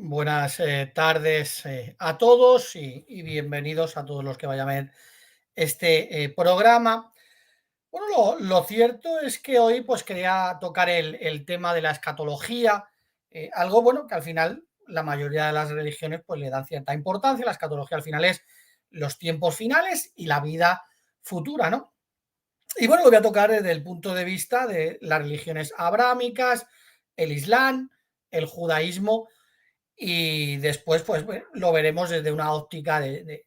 Buenas tardes a todos y bienvenidos a todos los que vayan a ver este programa. Bueno, lo cierto es que hoy pues quería tocar el tema de la escatología, algo bueno que al final la mayoría de las religiones pues le dan cierta importancia. La escatología al final es los tiempos finales y la vida futura, ¿no? Y bueno, lo voy a tocar desde el punto de vista de las religiones abrahámicas, el Islam, el judaísmo y después, pues bueno, lo veremos desde una óptica de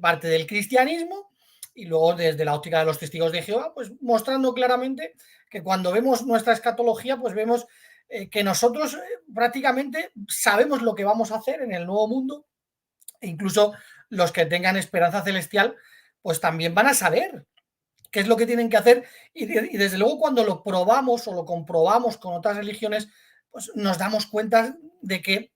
parte del cristianismo y luego desde la óptica de los testigos de Jehová, pues mostrando claramente que cuando vemos nuestra escatología, pues vemos que nosotros prácticamente sabemos lo que vamos a hacer en el nuevo mundo, e incluso los que tengan esperanza celestial, pues también van a saber qué es lo que tienen que hacer y desde luego cuando lo probamos o lo comprobamos con otras religiones, pues nos damos cuenta de que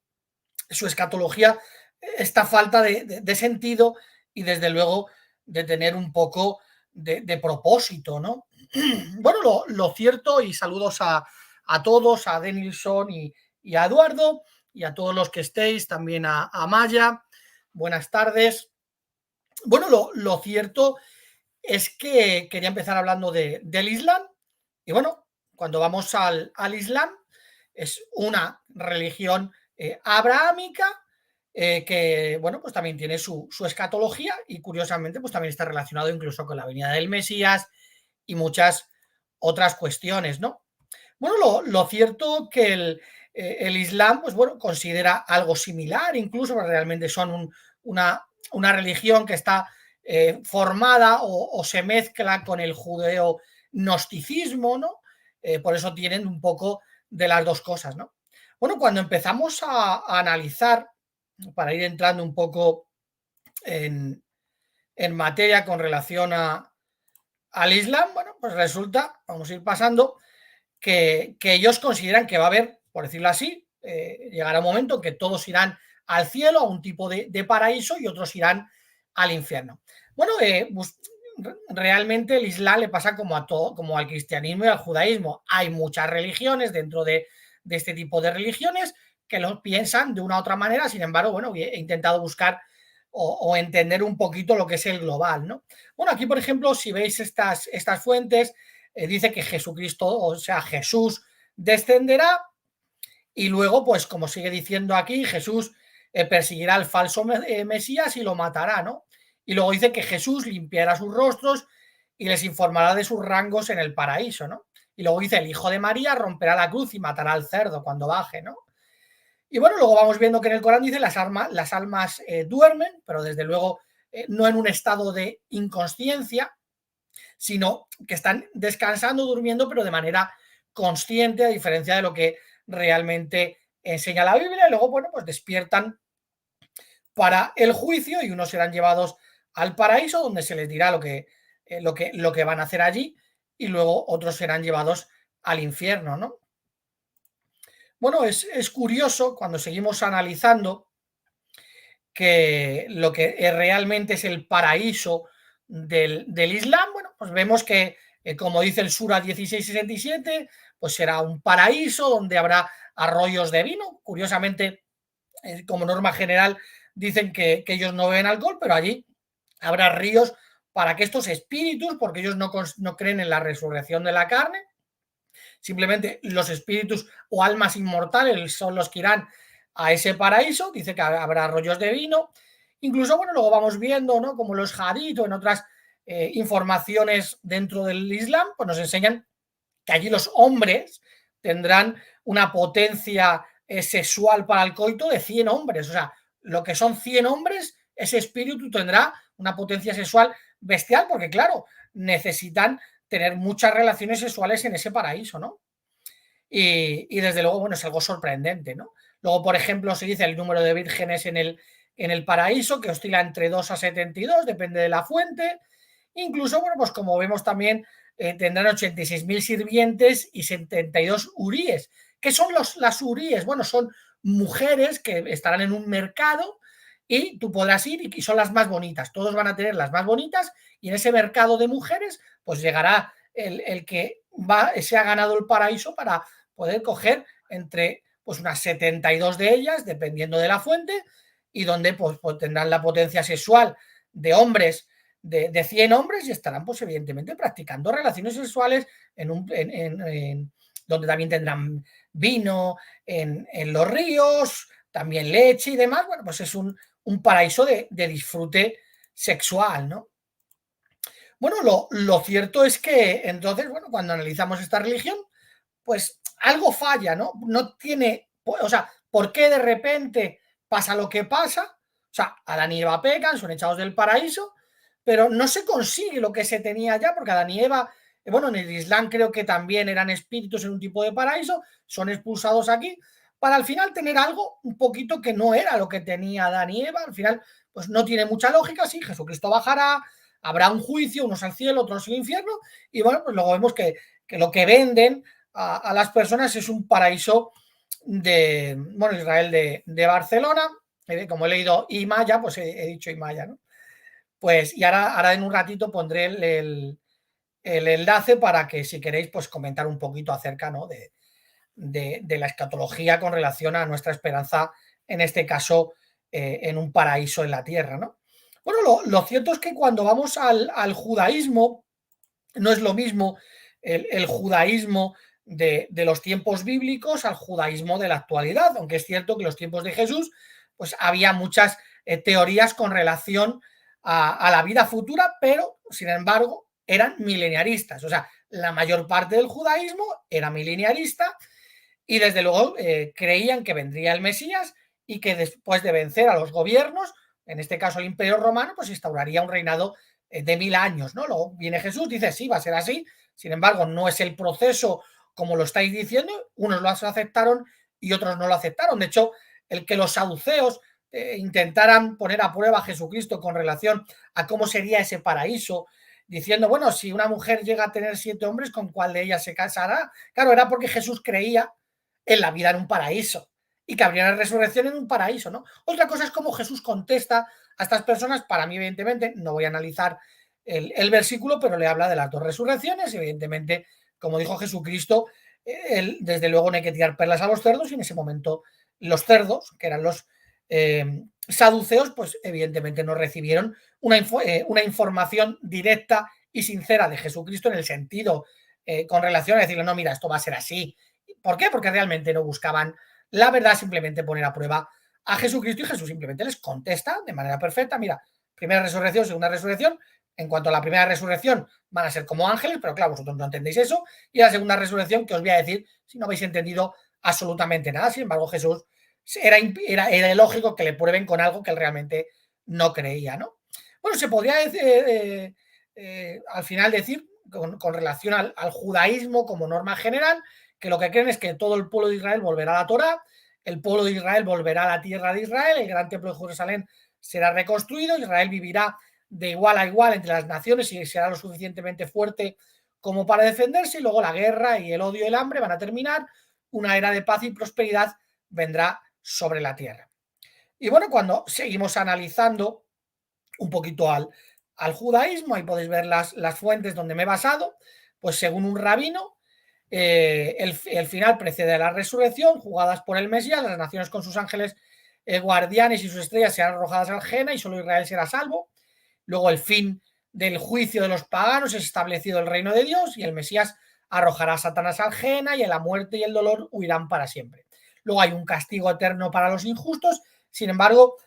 su escatología, esta falta de sentido y desde luego de tener un poco de propósito, ¿no? Bueno, lo cierto, y saludos a todos, a Denilson y a Eduardo, y a todos los que estéis, también a Maya, buenas tardes. Bueno, lo cierto es que quería empezar hablando del Islam, y bueno, cuando vamos al Islam, es una religión abrahámica que, bueno, pues también tiene su escatología y curiosamente, pues también está relacionado incluso con la venida del Mesías y muchas otras cuestiones, ¿no? Bueno, lo cierto que el Islam, pues bueno, considera algo similar, incluso, porque realmente son una religión que está formada o se mezcla con el judeo-gnosticismo, ¿no? Por eso tienen un poco de las dos cosas, ¿no? Bueno, cuando empezamos a analizar, para ir entrando un poco en materia con relación al Islam, bueno, pues resulta, vamos a ir pasando, que ellos consideran que va a haber, por decirlo así, llegará un momento en que todos irán al cielo, a un tipo de paraíso, y otros irán al infierno. Bueno, realmente el Islam le pasa como a todo, como al cristianismo y al judaísmo. Hay muchas religiones dentro de este tipo de religiones que lo piensan de una u otra manera. Sin embargo, bueno, he intentado buscar o entender un poquito lo que es el global, ¿no? Bueno, aquí, por ejemplo, si veis estas fuentes, dice que Jesucristo, o sea, Jesús descenderá y luego, pues como sigue diciendo aquí, Jesús perseguirá al falso Mesías y lo matará, ¿no? Y luego dice que Jesús limpiará sus rostros y les informará de sus rangos en el paraíso, ¿no? Y luego dice, el hijo de María romperá la cruz y matará al cerdo cuando baje, ¿no? Y bueno, luego vamos viendo que en el Corán dice las almas duermen, pero desde luego no en un estado de inconsciencia, sino que están descansando, durmiendo, pero de manera consciente, a diferencia de lo que realmente enseña la Biblia. Y luego, bueno, pues despiertan para el juicio y unos serán llevados al paraíso, donde se les dirá lo que van a hacer allí, y luego otros serán llevados al infierno, ¿no? Bueno, es curioso cuando seguimos analizando que lo que realmente es el paraíso del Islam, bueno, pues vemos que, como dice el Sura 1667, pues será un paraíso donde habrá arroyos de vino. Curiosamente, como norma general, dicen que ellos no beben alcohol, pero allí habrá ríos para que estos espíritus, porque ellos no creen en la resurrección de la carne, simplemente los espíritus o almas inmortales son los que irán a ese paraíso. Dice que habrá arroyos de vino. Incluso, bueno, luego vamos viendo, ¿no? Como los hadith o en otras informaciones dentro del Islam, pues nos enseñan que allí los hombres tendrán una potencia sexual para el coito de 100 hombres. O sea, lo que son 100 hombres, ese espíritu tendrá una potencia sexual bestial, porque claro, necesitan tener muchas relaciones sexuales en ese paraíso, ¿no? Y desde luego, bueno, es algo sorprendente, ¿no? Luego, por ejemplo, se dice el número de vírgenes en el paraíso, que oscila entre 2 a 72, depende de la fuente. Incluso, bueno, pues como vemos también, tendrán 86.000 sirvientes y 72 uríes. ¿Qué son las uríes? Bueno, son mujeres que estarán en un mercado y tú podrás ir y son las más bonitas. Todos van a tener las más bonitas y en ese mercado de mujeres, pues llegará el que se ha ganado el paraíso para poder coger entre pues unas 72 de ellas, dependiendo de la fuente, y donde pues tendrán la potencia sexual de hombres, de 100 hombres, y estarán pues evidentemente practicando relaciones sexuales donde también tendrán vino en los ríos, también leche y demás. Bueno, pues es un paraíso de disfrute sexual, ¿no? Bueno, lo cierto es que entonces, bueno, cuando analizamos esta religión, pues algo falla, ¿no? No tiene, o sea, ¿por qué de repente pasa lo que pasa? O sea, Adán y Eva pecan, son echados del paraíso, pero no se consigue lo que se tenía ya, porque Adán y Eva, bueno, en el Islam creo que también eran espíritus en un tipo de paraíso, son expulsados aquí, para al final tener algo un poquito que no era lo que tenía Adán y Eva. Al final, pues no tiene mucha lógica. Sí, Jesucristo bajará, habrá un juicio, unos al cielo, otros al infierno, y bueno, pues luego vemos que lo que venden a las personas es un paraíso de, bueno, Israel de Barcelona. Como he leído Imaya, pues he dicho Imaya, ¿no? Pues, y ahora en un ratito pondré el enlace para que, si queréis, pues comentar un poquito acerca, ¿no?, de la escatología con relación a nuestra esperanza, en este caso, en un paraíso en la tierra, ¿no? Bueno, lo cierto es que cuando vamos al judaísmo, no es lo mismo el judaísmo de los tiempos bíblicos al judaísmo de la actualidad, aunque es cierto que en los tiempos de Jesús pues había muchas teorías con relación a la vida futura, pero sin embargo eran mileniaristas. O sea, la mayor parte del judaísmo era mileniarista y desde luego creían que vendría el Mesías y que después de vencer a los gobiernos, en este caso el Imperio Romano, pues instauraría un reinado de 1000 años, ¿no? Luego viene Jesús, dice, sí, va a ser así, sin embargo, no es el proceso como lo estáis diciendo, unos lo aceptaron y otros no lo aceptaron. De hecho, el que los saduceos intentaran poner a prueba a Jesucristo con relación a cómo sería ese paraíso, diciendo, bueno, si una mujer llega a tener 7 hombres, ¿con cuál de ellas se casará? Claro, era porque Jesús creía en la vida en un paraíso y que habría una resurrección en un paraíso, ¿no? Otra cosa es cómo Jesús contesta a estas personas. Para mí, evidentemente, no voy a analizar el versículo, pero le habla de las dos resurrecciones. Evidentemente, como dijo Jesucristo, desde luego no hay que tirar perlas a los cerdos, y en ese momento los cerdos, que eran los saduceos, pues evidentemente no recibieron una información directa y sincera de Jesucristo en el sentido con relación a decirle, no, mira, esto va a ser así. ¿Por qué? Porque realmente no buscaban la verdad, simplemente poner a prueba a Jesucristo, y Jesús simplemente les contesta de manera perfecta, mira, primera resurrección, segunda resurrección. En cuanto a la primera resurrección, van a ser como ángeles, pero claro, vosotros no entendéis eso. Y la segunda resurrección, que os voy a decir si no habéis entendido absolutamente nada. Sin embargo, Jesús era lógico que le prueben con algo que él realmente no creía, ¿no? Bueno, se podría al final decir, con relación al judaísmo como norma general, que lo que creen es que todo el pueblo de Israel volverá a la Torá, el pueblo de Israel volverá a la tierra de Israel, el gran templo de Jerusalén será reconstruido, Israel vivirá de igual a igual entre las naciones y será lo suficientemente fuerte como para defenderse, y luego la guerra y el odio y el hambre van a terminar, una era de paz y prosperidad vendrá sobre la tierra. Y bueno, cuando seguimos analizando un poquito al judaísmo, ahí podéis ver las fuentes donde me he basado, pues según un rabino, el final precede a la resurrección, jugadas por el Mesías, las naciones con sus ángeles guardianes y sus estrellas serán arrojadas al Jena y solo Israel será salvo. Luego el fin del juicio de los paganos, es establecido el reino de Dios y el Mesías arrojará a Satanás al Jena y en la muerte y el dolor huirán para siempre. Luego hay un castigo eterno para los injustos. Sin embargo,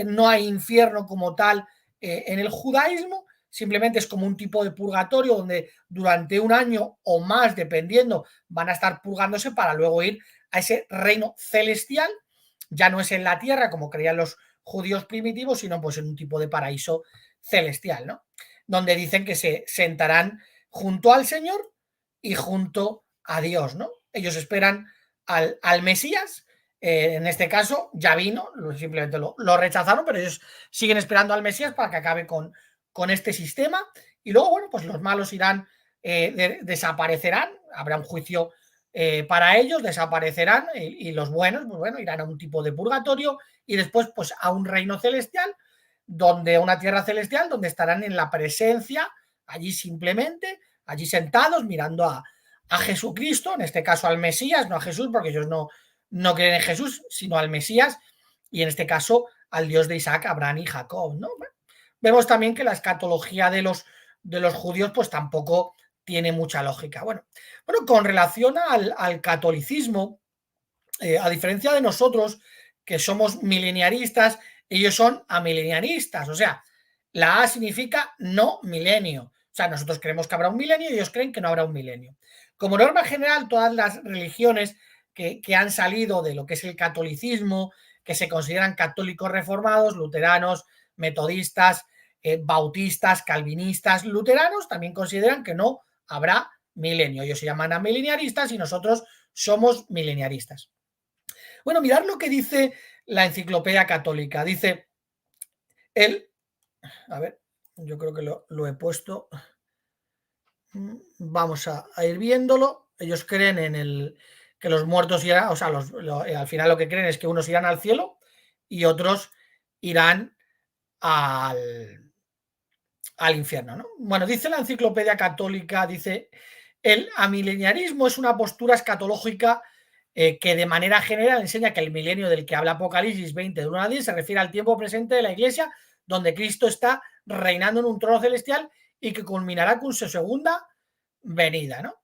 no hay infierno como tal en el judaísmo, simplemente es como un tipo de purgatorio donde durante un año o más, dependiendo, van a estar purgándose para luego ir a ese reino celestial. Ya no es en la tierra como creían los judíos primitivos, sino pues en un tipo de paraíso celestial, ¿no? Donde dicen que se sentarán junto al Señor y junto a Dios, ¿no? Ellos esperan al Mesías, en este caso ya vino, simplemente lo rechazaron, pero ellos siguen esperando al Mesías para que acabe con este sistema. Y luego, bueno, pues los malos irán, desaparecerán, habrá un juicio para ellos, desaparecerán, y los buenos, pues bueno, irán a un tipo de purgatorio y después pues a un reino celestial, donde una tierra celestial, donde estarán en la presencia, allí simplemente, allí sentados mirando a Jesucristo, en este caso al Mesías, no a Jesús, porque ellos no no creen en Jesús, sino al Mesías, y en este caso al Dios de Isaac, Abraham y Jacob, ¿no? Bueno, vemos también que la escatología de los judíos pues tampoco tiene mucha lógica. Bueno, con relación al catolicismo, a diferencia de nosotros, que somos mileniaristas, ellos son amileniaristas, o sea, la A significa no milenio. O sea, nosotros creemos que habrá un milenio y ellos creen que no habrá un milenio. Como norma general, todas las religiones que han salido de lo que es el catolicismo, que se consideran católicos reformados, luteranos, metodistas, bautistas, calvinistas, luteranos, también consideran que no habrá milenio. Ellos se llaman amileniaristas y nosotros somos mileniaristas. Bueno, mirad lo que dice la Enciclopedia Católica. Dice, a ver, yo creo que lo he puesto. Vamos a ir viéndolo. Ellos creen que los muertos irán, o sea, al final lo que creen es que unos irán al cielo y otros irán al infierno, ¿no? Bueno, dice la Enciclopedia Católica, dice, el amileniarismo es una postura escatológica que de manera general enseña que el milenio del que habla Apocalipsis 20, de 1 a 10, se refiere al tiempo presente de la Iglesia, donde Cristo está reinando en un trono celestial y que culminará con su segunda venida, ¿no?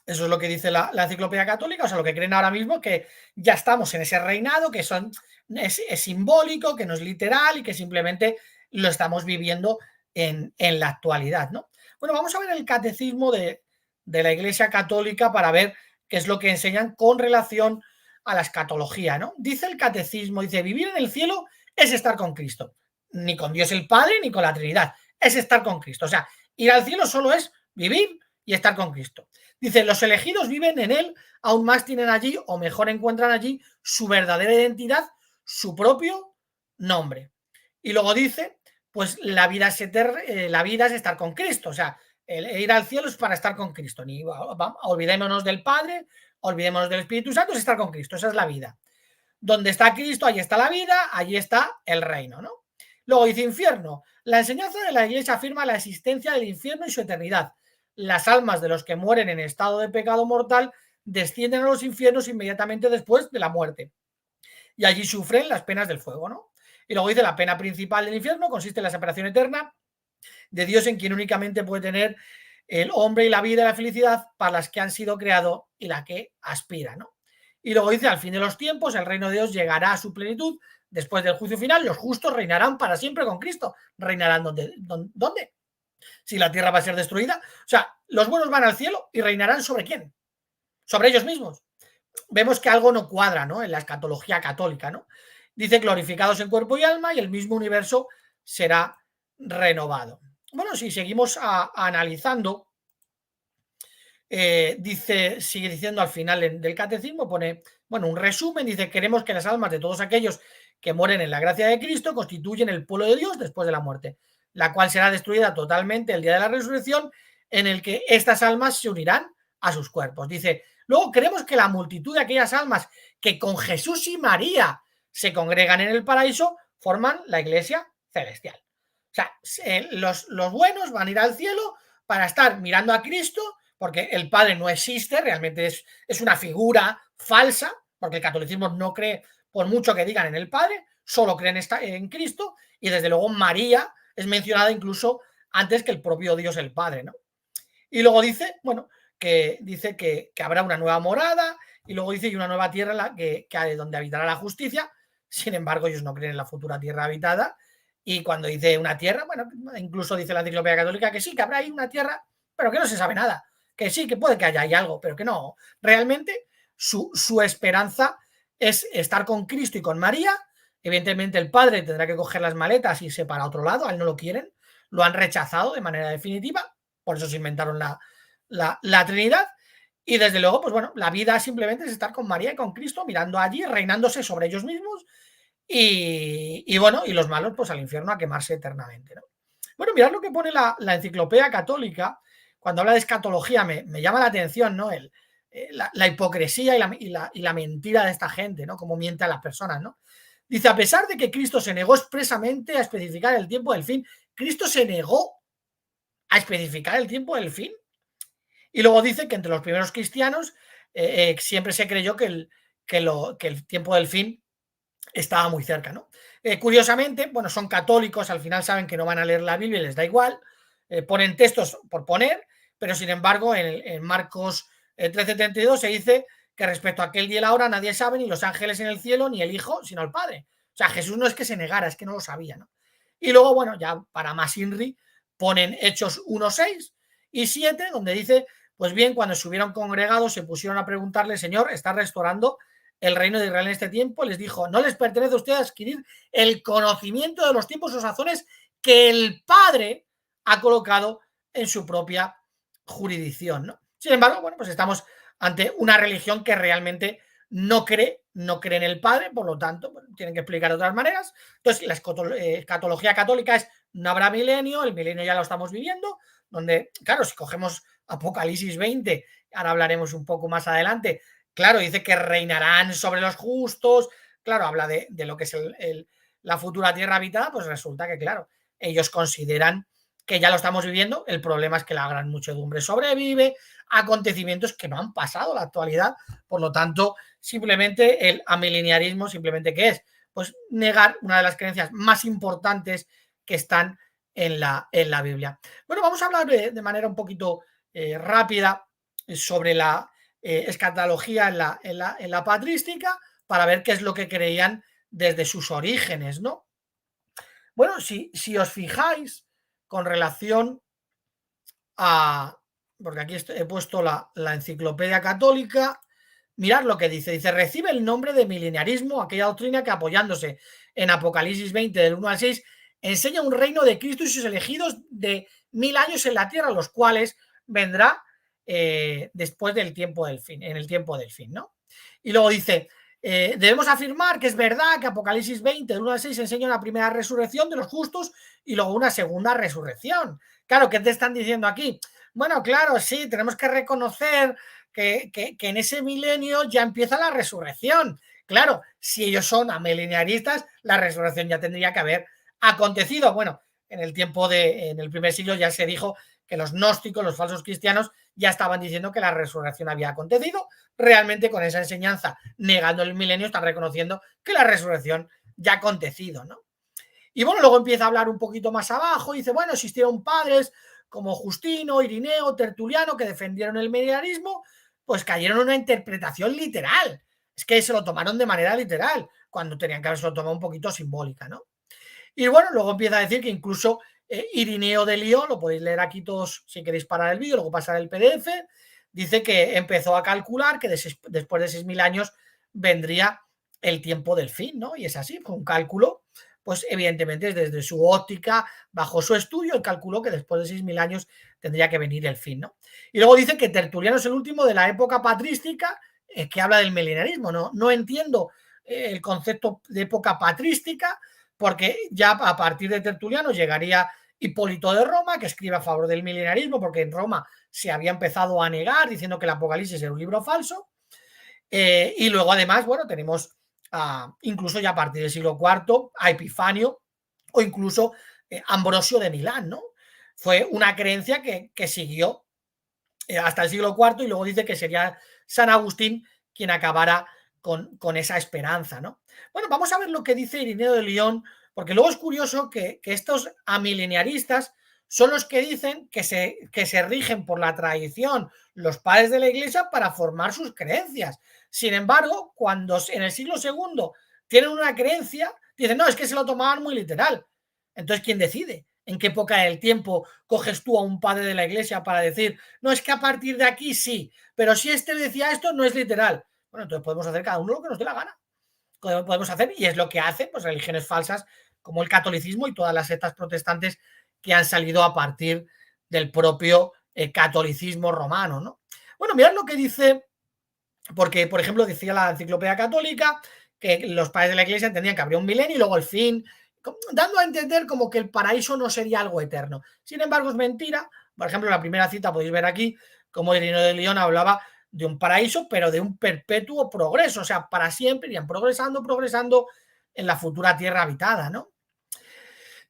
Eso es lo que dice la Enciclopedia Católica, o sea, lo que creen ahora mismo, que ya estamos en ese reinado, que es simbólico, que no es literal y que simplemente lo estamos viviendo en la actualidad, ¿no? Bueno, vamos a ver el catecismo de la Iglesia Católica para ver qué es lo que enseñan con relación a la escatología, ¿no? Dice el catecismo, dice, vivir en el cielo es estar con Cristo, ni con Dios el Padre ni con la Trinidad, es estar con Cristo, o sea, ir al cielo solo es vivir y estar con Cristo. Dice, los elegidos viven en él, aún más tienen allí, o mejor encuentran allí, su verdadera identidad, su propio nombre. Y luego dice, pues la vida es estar con Cristo, o sea, el ir al cielo es para estar con Cristo. Olvidémonos del Padre, olvidémonos del Espíritu Santo, es estar con Cristo, esa es la vida. Donde está Cristo, allí está la vida, allí está el reino, ¿no? Luego dice infierno. La enseñanza de la Iglesia afirma la existencia del infierno y su eternidad. Las almas de los que mueren en estado de pecado mortal descienden a los infiernos inmediatamente después de la muerte. Y allí sufren las penas del fuego, ¿no? Y luego dice la pena principal del infierno consiste en la separación eterna de Dios, en quien únicamente puede tener el hombre y la vida y la felicidad para las que han sido creados y la que aspira, ¿no? Y luego dice, al fin de los tiempos, el reino de Dios llegará a su plenitud. Después del juicio final, los justos reinarán para siempre con Cristo. ¿Reinarán dónde? Si la tierra va a ser destruida. O sea, los buenos van al cielo y reinarán ¿sobre quién? Sobre ellos mismos. Vemos que algo no cuadra, ¿no? En la escatología católica, ¿no? Dice, glorificados en cuerpo y alma, y el mismo universo será renovado. Bueno, si seguimos analizando, sigue diciendo al final del catecismo, pone, bueno, un resumen, dice, queremos que las almas de todos aquellos que mueren en la gracia de Cristo constituyen el pueblo de Dios después de la muerte, la cual será destruida totalmente el día de la resurrección, en el que estas almas se unirán a sus cuerpos. Dice, luego queremos que la multitud de aquellas almas que con Jesús y María se congregan en el paraíso forman la iglesia celestial. O sea, los buenos van a ir al cielo para estar mirando a Cristo, porque el Padre no existe, realmente es una figura falsa, porque el catolicismo no cree, por mucho que digan en el Padre, solo creen en Cristo, y desde luego María es mencionada incluso antes que el propio Dios el Padre, ¿no? Y luego dice, bueno, que dice que habrá una nueva morada, y luego dice, y una nueva tierra donde habitará la justicia. Sin embargo, ellos no creen en la futura tierra habitada, y cuando dice una tierra, bueno, incluso dice la Enciclopedia Católica que sí, que habrá ahí una tierra, pero que no se sabe nada, que sí, que puede que haya ahí algo, pero que no. Realmente su esperanza es estar con Cristo y con María. Evidentemente el Padre tendrá que coger las maletas y irse para otro lado, a él no lo quieren, lo han rechazado de manera definitiva, por eso se inventaron la Trinidad. Y desde luego, pues bueno, la vida simplemente es estar con María y con Cristo, mirando allí, reinándose sobre ellos mismos, y bueno, y los malos pues al infierno a quemarse eternamente, ¿no? Bueno, mirad lo que pone la Enciclopedia Católica cuando habla de escatología. Me llama la atención, ¿no? La hipocresía y la mentira de esta gente, ¿no? Cómo miente a las personas, ¿no? Dice, a pesar de que Cristo se negó expresamente a especificar el tiempo del fin, Cristo se negó a especificar el tiempo del fin. Y luego dice que entre los primeros cristianos siempre se creyó que que el tiempo del fin estaba muy cerca, ¿no? Curiosamente, bueno, son católicos, al final saben que no van a leer la Biblia y les da igual, ponen textos por poner, pero sin embargo en Marcos 13:32 se dice que respecto a aquel día y la hora nadie sabe, ni los ángeles en el cielo, ni el Hijo, sino el Padre. O sea, Jesús no es que se negara, es que no lo sabía, ¿no? Y luego, bueno, ya para más INRI, ponen Hechos 1:6 y 7, donde dice, pues bien, cuando se hubieron congregado, se pusieron a preguntarle, Señor, ¿estás restaurando el reino de Israel en este tiempo? Les dijo, no les pertenece a ustedes adquirir el conocimiento de los tiempos o sazones que el Padre ha colocado en su propia jurisdicción, ¿no? Sin embargo, bueno, pues estamos ante una religión que realmente no cree en el Padre, por lo tanto, bueno, tienen que explicar de otras maneras. Entonces, la escatología católica es, no habrá milenio, el milenio ya lo estamos viviendo, donde, claro, si cogemos Apocalipsis 20, ahora hablaremos un poco más adelante, claro, dice que reinarán sobre los justos, claro, habla de lo que es la futura tierra habitada, pues resulta que, claro, ellos consideran que ya lo estamos viviendo, el problema es que la gran muchedumbre sobrevive, acontecimientos que no han pasado en la actualidad, por lo tanto, simplemente el amileniarismo, simplemente ¿qué es? Pues negar una de las creencias más importantes que están en la Biblia. Bueno, vamos a hablar de manera un poquito rápida sobre la escatología en la patrística para ver qué es lo que creían desde sus orígenes, ¿no? Bueno, si os fijáis con relación a, porque aquí he puesto la enciclopedia católica, mirad lo que dice, recibe el nombre de milenarismo aquella doctrina que apoyándose en Apocalipsis 20 del 1 al 6 enseña un reino de Cristo y sus elegidos de 1000 años en la tierra, los cuales vendrá después del tiempo del fin, en el tiempo del fin, ¿no? Y luego dice, debemos afirmar que es verdad que Apocalipsis 20 del 1 al 6 enseña una primera resurrección de los justos y luego una segunda resurrección. Claro, ¿qué te están diciendo aquí? Bueno, claro, sí, tenemos que reconocer que en ese milenio ya empieza la resurrección. Claro, si ellos son amileniaristas, la resurrección ya tendría que haber acontecido. Bueno, en el primer siglo ya se dijo que los gnósticos, los falsos cristianos, ya estaban diciendo que la resurrección había acontecido. Realmente con esa enseñanza, negando el milenio, están reconociendo que la resurrección ya ha acontecido, ¿no? Y bueno, luego empieza a hablar un poquito más abajo y dice, bueno, existieron padres como Justino, Irineo, Tertuliano, que defendieron el milenarismo, pues cayeron en una interpretación literal. Es que se lo tomaron de manera literal, cuando tenían que haberse lo tomado un poquito simbólica, ¿no? Y bueno, luego empieza a decir que incluso Irineo de Lyon, lo podéis leer aquí todos si queréis parar el vídeo, luego pasar el PDF, dice que empezó a calcular que después de 6000 años vendría el tiempo del fin, ¿no? Y es así, fue un cálculo, pues evidentemente desde su óptica, bajo su estudio, él calculó que después de 6000 años tendría que venir el fin, ¿no? Y luego dice que Tertuliano es el último de la época patrística que habla del milenarismo, ¿no? No entiendo el concepto de época patrística, porque ya a partir de Tertuliano llegaría Hipólito de Roma, que escribe a favor del milenarismo, porque en Roma se había empezado a negar, diciendo que el Apocalipsis era un libro falso. Y luego, además, bueno, tenemos incluso ya a partir del siglo IV a Epifanio o incluso Ambrosio de Milán, ¿no? Fue una creencia que siguió hasta el siglo IV y luego dice que sería San Agustín quien acabara con esa esperanza, ¿no? Bueno, vamos a ver lo que dice Irineo de Lyon, porque luego es curioso que estos amileniaristas son los que dicen que se rigen por la tradición los padres de la Iglesia para formar sus creencias. Sin embargo, cuando en el siglo II tienen una creencia, dicen, no, es que se lo tomaban muy literal. Entonces, ¿quién decide? ¿En qué época del tiempo coges tú a un padre de la Iglesia para decir, no, es que a partir de aquí sí, pero si este decía esto, no es literal? Bueno, entonces podemos hacer cada uno lo que nos dé la gana. Podemos hacer, y es lo que hacen pues, religiones falsas como el catolicismo y todas las sectas protestantes que han salido a partir del propio catolicismo romano, ¿no? Bueno, mirad lo que dice, porque, por ejemplo, decía la Enciclopedia Católica que los padres de la Iglesia entendían que habría un milenio y luego el fin, dando a entender como que el paraíso no sería algo eterno. Sin embargo, es mentira. Por ejemplo, en la primera cita podéis ver aquí cómo Irineo de Lyon hablaba de un paraíso, pero de un perpetuo progreso, o sea, para siempre irían progresando en la futura tierra habitada, ¿no?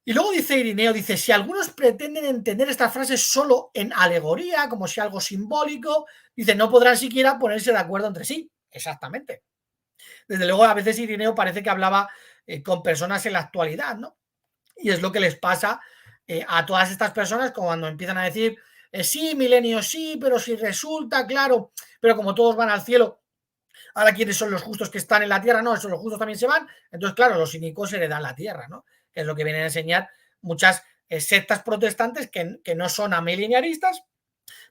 Y luego dice Irineo, dice, si algunos pretenden entender estas frases solo en alegoría, como si algo simbólico, dice, no podrán siquiera ponerse de acuerdo entre sí. Exactamente. Desde luego, a veces Irineo parece que hablaba con personas en la actualidad, ¿no? Y es lo que les pasa a todas estas personas cuando empiezan a decir, sí, milenio, sí, pero si resulta, claro, pero como todos van al cielo, ahora quiénes son los justos que están en la tierra, no, eso los justos también se van, entonces claro, los inicuos heredan la tierra, ¿no? Que es lo que vienen a enseñar muchas sectas protestantes que no son amileniaristas,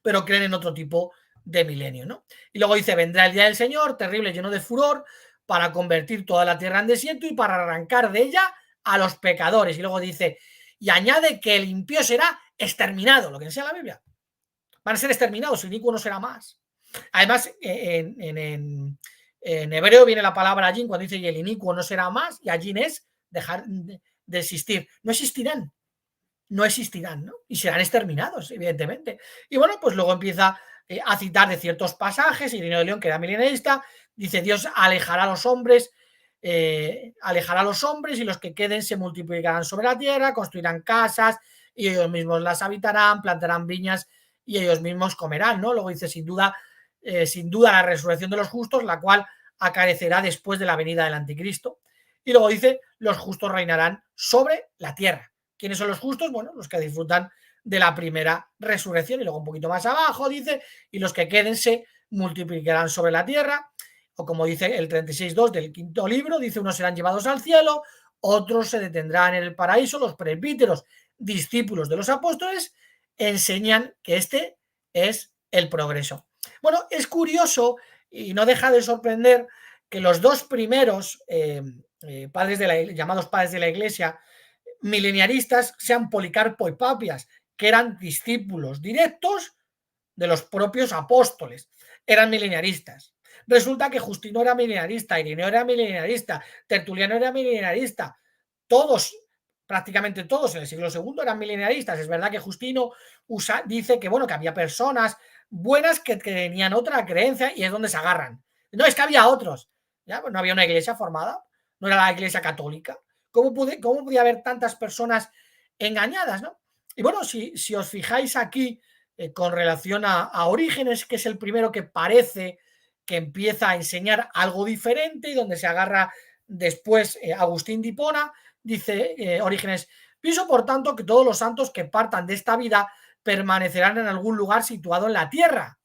pero creen en otro tipo de milenio, ¿no? Y luego dice, vendrá el día del Señor, terrible, lleno de furor, para convertir toda la tierra en desierto y para arrancar de ella a los pecadores. Y luego dice, y añade que el impío será exterminado, lo que enseña la Biblia. Van a ser exterminados, el inicuo no será más. Además, en hebreo viene la palabra allí cuando dice y el inicuo no será más, y allí es dejar de existir. No existirán, no existirán, ¿no? Y serán exterminados, evidentemente. Y bueno, pues luego empieza a citar de ciertos pasajes, Irineo de León, que era milenarista, dice, Dios alejará a los hombres y los que queden se multiplicarán sobre la tierra, construirán casas y ellos mismos las habitarán, plantarán viñas y ellos mismos comerán, ¿no? Luego dice, sin duda la resurrección de los justos, la cual acaecerá después de la venida del anticristo. Y luego dice, los justos reinarán sobre la tierra. ¿Quiénes son los justos? Bueno, los que disfrutan de la primera resurrección. Y luego un poquito más abajo dice, y los que queden se multiplicarán sobre la tierra, o como dice el 36.2 del quinto libro, dice, unos serán llevados al cielo, otros se detendrán en el paraíso. Los presbíteros, discípulos de los apóstoles, enseñan que este es el progreso. Bueno, es curioso y no deja de sorprender que los dos primeros padres llamados padres de la Iglesia, mileniaristas, sean Policarpo y Papias, que eran discípulos directos de los propios apóstoles, eran mileniaristas. Resulta que Justino era milenarista, Irineo era milenarista, Tertuliano era milenarista, todos, prácticamente todos en el siglo II eran milenaristas. Es verdad que Justino dice que, bueno, que había personas buenas que tenían otra creencia y es donde se agarran. No, es que había otros, ¿ya? Pues no había una iglesia formada, no era la iglesia católica. ¿Cómo podía haber tantas personas engañadas, no? Y bueno, si os fijáis aquí, con relación a Orígenes, que es el primero que parece que empieza a enseñar algo diferente y donde se agarra después Agustín de Hipona, dice Orígenes, pienso por tanto que todos los santos que partan de esta vida permanecerán en algún lugar situado en la tierra,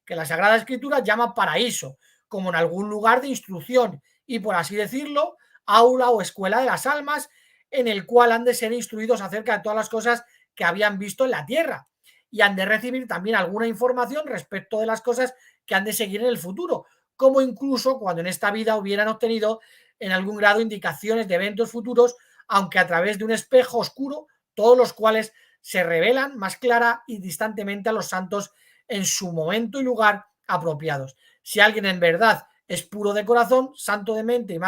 que la Sagrada Escritura llama paraíso, como en algún lugar de instrucción y, por así decirlo, aula o escuela de las almas, en el cual han de ser instruidos acerca de todas las cosas que habían visto en la tierra y han de recibir también alguna información respecto de las cosas que han de seguir en el futuro, como incluso cuando en esta vida hubieran obtenido en algún grado indicaciones de eventos futuros, aunque a través de un espejo oscuro, todos los cuales se revelan más clara y distantemente a los santos en su momento y lugar apropiados. Si alguien en verdad es puro de corazón, santo de mente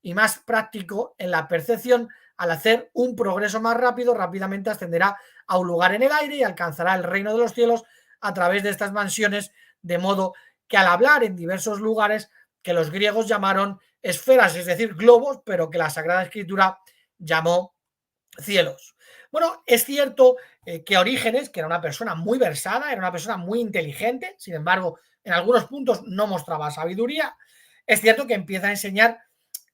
y más práctico en la percepción, al hacer un progreso más rápido, rápidamente ascenderá a un lugar en el aire y alcanzará el reino de los cielos a través de estas mansiones, de modo que al hablar en diversos lugares que los griegos llamaron esferas, es decir, globos, pero que la Sagrada Escritura llamó cielos. Bueno, es cierto que Orígenes, que era una persona muy versada, era una persona muy inteligente, sin embargo, en algunos puntos no mostraba sabiduría, es cierto que empieza a enseñar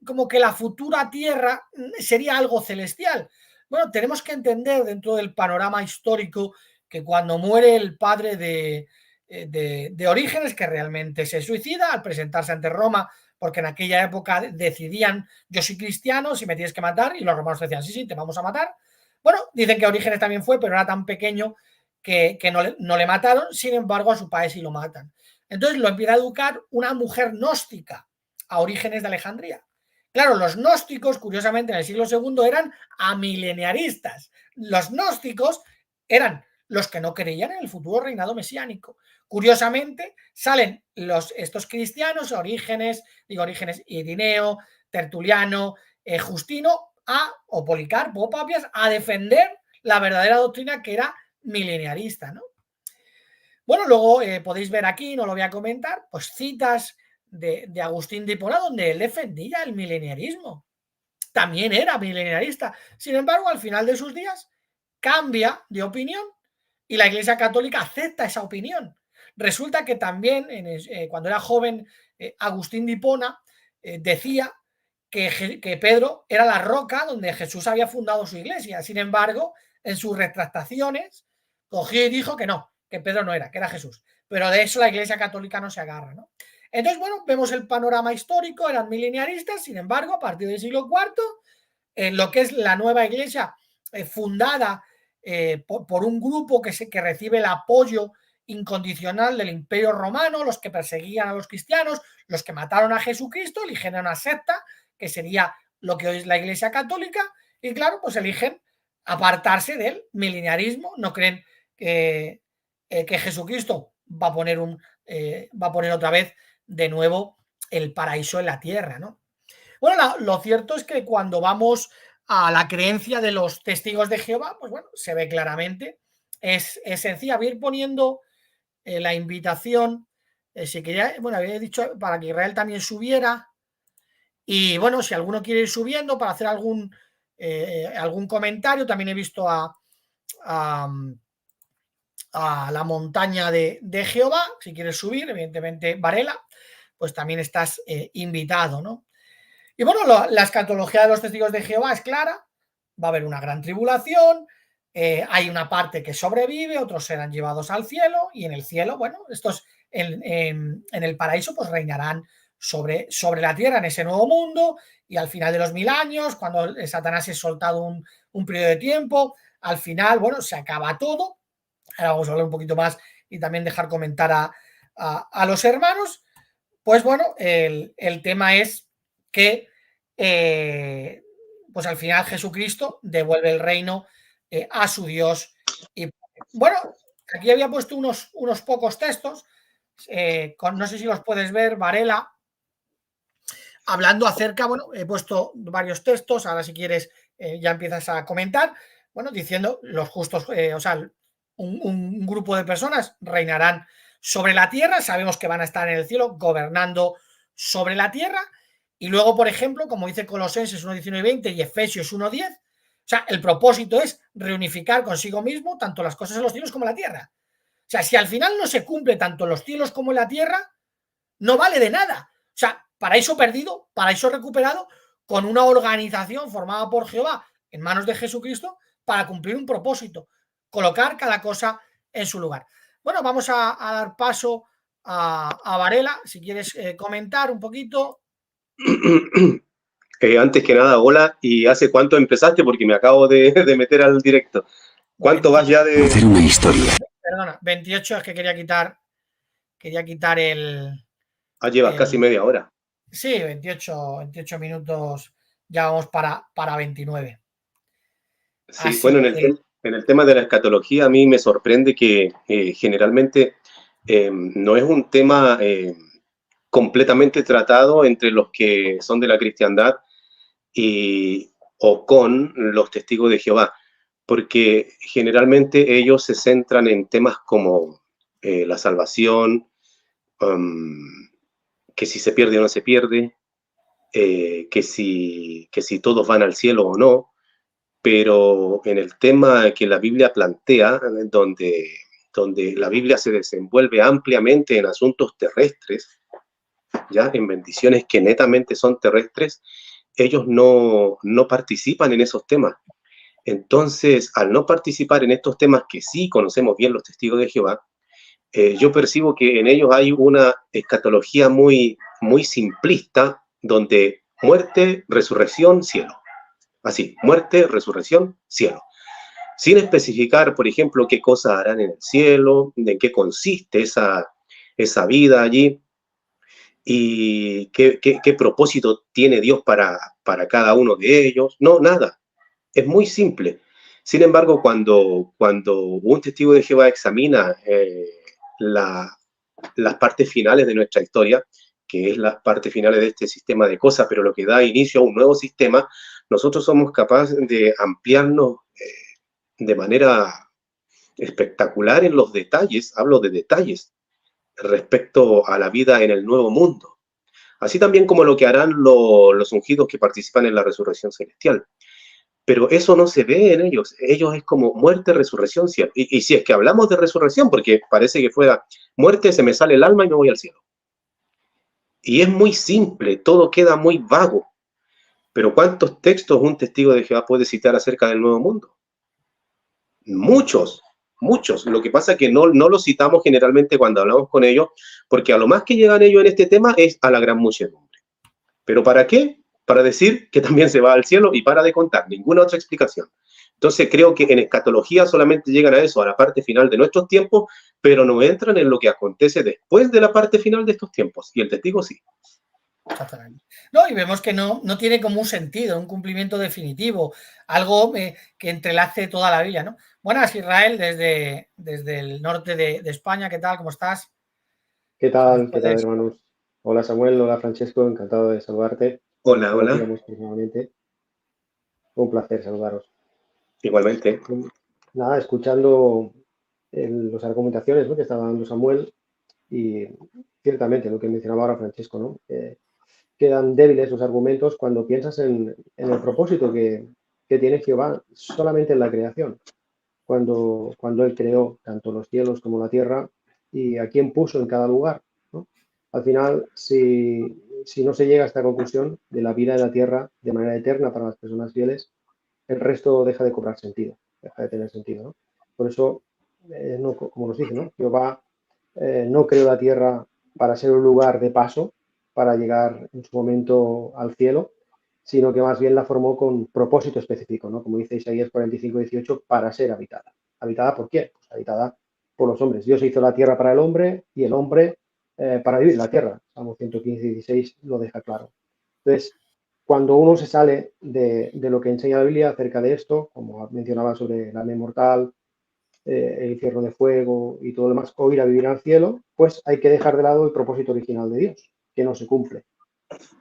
como que la futura tierra sería algo celestial. Bueno, tenemos que entender dentro del panorama histórico que cuando muere el padre de Orígenes, que realmente se suicida al presentarse ante Roma, porque en aquella época decidían, yo soy cristiano, si me tienes que matar, y los romanos decían, sí, sí, te vamos a matar. Bueno, dicen que Orígenes también fue, pero era tan pequeño que no le mataron, sin embargo a su padre sí lo matan. Entonces lo empieza a educar una mujer gnóstica, a Orígenes de Alejandría. Claro, los gnósticos, curiosamente, en el siglo II eran amileniaristas. Los gnósticos eran los que no creían en el futuro reinado mesiánico. Curiosamente, salen estos cristianos, Orígenes, Irineo, Tertuliano, Justino, o Policarpo o Papias, a defender la verdadera doctrina que era mileniarista, ¿no? Bueno, luego podéis ver aquí, no lo voy a comentar, pues citas de Agustín de Hipona, donde él defendía el mileniarismo. También era mileniarista. Sin embargo, al final de sus días, cambia de opinión y la Iglesia Católica acepta esa opinión. Resulta que también, cuando era joven Agustín de Hipona decía que Pedro era la roca donde Jesús había fundado su iglesia. Sin embargo, en sus retractaciones, cogió y dijo que no, que Pedro no era, que era Jesús. Pero de eso la Iglesia Católica no se agarra, ¿no? Entonces, bueno, vemos el panorama histórico, eran mileniaristas, sin embargo, a partir del siglo IV, en lo que es la nueva iglesia fundada por un grupo que recibe el apoyo incondicional del Imperio Romano, los que perseguían a los cristianos, los que mataron a Jesucristo, eligen a una secta, que sería lo que hoy es la Iglesia Católica, y claro, pues eligen apartarse del mileniarismo, no creen que Jesucristo va a poner otra vez de nuevo el paraíso en la tierra, ¿no? Bueno, lo cierto es que cuando vamos a la creencia de los testigos de Jehová, pues bueno, se ve claramente, es sencilla. Voy a ir poniendo la invitación, si quería, bueno, había dicho para que Israel también subiera, y bueno, si alguno quiere ir subiendo para hacer algún comentario, también he visto a la montaña de Jehová, si quieres subir, evidentemente Varela, pues también estás invitado, ¿no? Y bueno, la escatología de los testigos de Jehová es clara, va a haber una gran tribulación, hay una parte que sobrevive, otros serán llevados al cielo, y en el cielo, bueno, estos en el paraíso pues reinarán sobre la tierra en ese nuevo mundo, y al final de los 1000 años, cuando Satanás es soltado un periodo de tiempo, al final, bueno, se acaba todo. Ahora vamos a hablar un poquito más y también dejar comentar a los hermanos. Pues bueno, el tema es que pues al final Jesucristo devuelve el reino a su Dios. Y bueno, aquí había puesto unos pocos textos, no sé si los puedes ver, Varela, hablando acerca, bueno, he puesto varios textos, ahora si quieres ya empiezas a comentar, bueno, diciendo los justos, o sea, un grupo de personas reinarán sobre la tierra, sabemos que van a estar en el cielo gobernando sobre la tierra, y luego, por ejemplo, como dice Colosenses 1:19 y 20 y Efesios 1:10, o sea, el propósito es reunificar consigo mismo tanto las cosas en los cielos como en la tierra. O sea, si al final no se cumple tanto en los cielos como en la tierra, no vale de nada. O sea, paraíso perdido, paraíso recuperado, con una organización formada por Jehová en manos de Jesucristo para cumplir un propósito, colocar cada cosa en su lugar. Bueno, vamos a dar paso a Varela, si quieres comentar un poquito. Antes que nada, hola, ¿y hace cuánto empezaste? Porque me acabo de meter al directo. ¿Cuánto 28, vas ya de...? Hacer una historia. Perdona, 28 es que quería quitar el... llevas casi media hora. Sí, 28 minutos, ya vamos para 29. Sí, Así bueno, en el tema de la escatología a mí me sorprende que generalmente no es un tema completamente tratado entre los que son de la cristiandad o con los testigos de Jehová, porque generalmente ellos se centran en temas como la salvación, que si se pierde o no se pierde, que si todos van al cielo o no, pero en el tema que la Biblia plantea, donde la Biblia se desenvuelve ampliamente en asuntos terrestres, ya en bendiciones que netamente son terrestres, ellos no participan en esos temas. Entonces, al no participar en estos temas que sí conocemos bien los testigos de Jehová, yo percibo que en ellos hay una escatología muy, muy simplista, donde muerte, resurrección, cielo. Así, muerte, resurrección, cielo. Sin especificar, por ejemplo, qué cosas harán en el cielo, de qué consiste esa vida allí, y qué propósito tiene Dios para cada uno de ellos. No, nada. Es muy simple. Sin embargo, cuando un testigo de Jehová examina las partes finales de nuestra historia, que es las partes finales de este sistema de cosas, pero lo que da inicio a un nuevo sistema, nosotros somos capaces de ampliarnos de manera espectacular en los detalles, hablo de detalles, respecto a la vida en el nuevo mundo. Así también como lo que harán los ungidos que participan en la resurrección celestial. Pero eso no se ve en ellos. Ellos es como muerte, resurrección, cielo. Y si es que hablamos de resurrección, porque parece que fuera muerte, se me sale el alma y me voy al cielo. Y es muy simple, todo queda muy vago. Pero ¿cuántos textos un testigo de Jehová puede citar acerca del Nuevo Mundo? Muchos, muchos. Lo que pasa es que no los citamos generalmente cuando hablamos con ellos, porque a lo más que llegan ellos en este tema es a la gran muchedumbre. ¿Pero para qué? Para decir que también se va al cielo y para de contar, ninguna otra explicación. Entonces creo que en escatología solamente llegan a eso, a la parte final de nuestros tiempos, pero no entran en lo que acontece después de la parte final de estos tiempos. Y el testigo sí. Exactamente. No, y vemos que no tiene como un sentido, un cumplimiento definitivo, algo que entrelace toda la Biblia, ¿no? Buenas, Israel, desde el norte de España, ¿qué tal? ¿Cómo estás? ¿Qué tal, hermanos? Hola Samuel, hola Francesco, encantado de saludarte. Hola, hola. Un placer saludaros. Igualmente. Nada, escuchando las argumentaciones, ¿no?, que estaba dando Samuel, y ciertamente lo que mencionaba ahora Francesco, ¿no? Quedan débiles los argumentos cuando piensas en el propósito que tiene Jehová solamente en la creación, cuando Él creó tanto los cielos como la tierra y a quién puso en cada lugar, ¿no? Al final, si no se llega a esta conclusión de la vida en la tierra de manera eterna para las personas fieles, el resto deja de cobrar sentido, deja de tener sentido, ¿no? Por eso, no, como nos dice, ¿no? Jehová no creó la tierra para ser un lugar de paso, para llegar en su momento al cielo, sino que más bien la formó con propósito específico, ¿no? Como dice Isaías 45:18, para ser habitada. ¿Habitada por quién? Pues habitada por los hombres. Dios hizo la tierra para el hombre y el hombre para vivir en la tierra. Salmo 115:16 lo deja claro. Entonces, cuando uno se sale de lo que enseña la Biblia acerca de esto, como mencionaba sobre la ley mortal, el infierno de fuego y todo lo demás, o ir a vivir al cielo, pues hay que dejar de lado el propósito original de Dios, que no se cumple.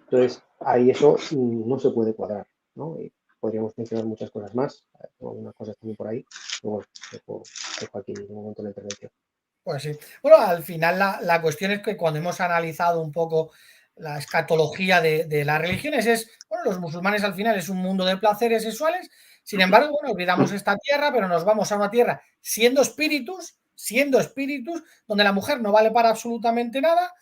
Entonces, ahí eso no se puede cuadrar, ¿no? Y podríamos mencionar muchas cosas más, algunas cosas también por ahí, pero bueno, dejo aquí un momento la intervención. Pues sí. Bueno, al final la cuestión es que cuando hemos analizado un poco la escatología de las religiones es, bueno, los musulmanes al final es un mundo de placeres sexuales, sin embargo, bueno, olvidamos esta tierra, pero nos vamos a una tierra siendo espíritus, donde la mujer no vale para absolutamente nada,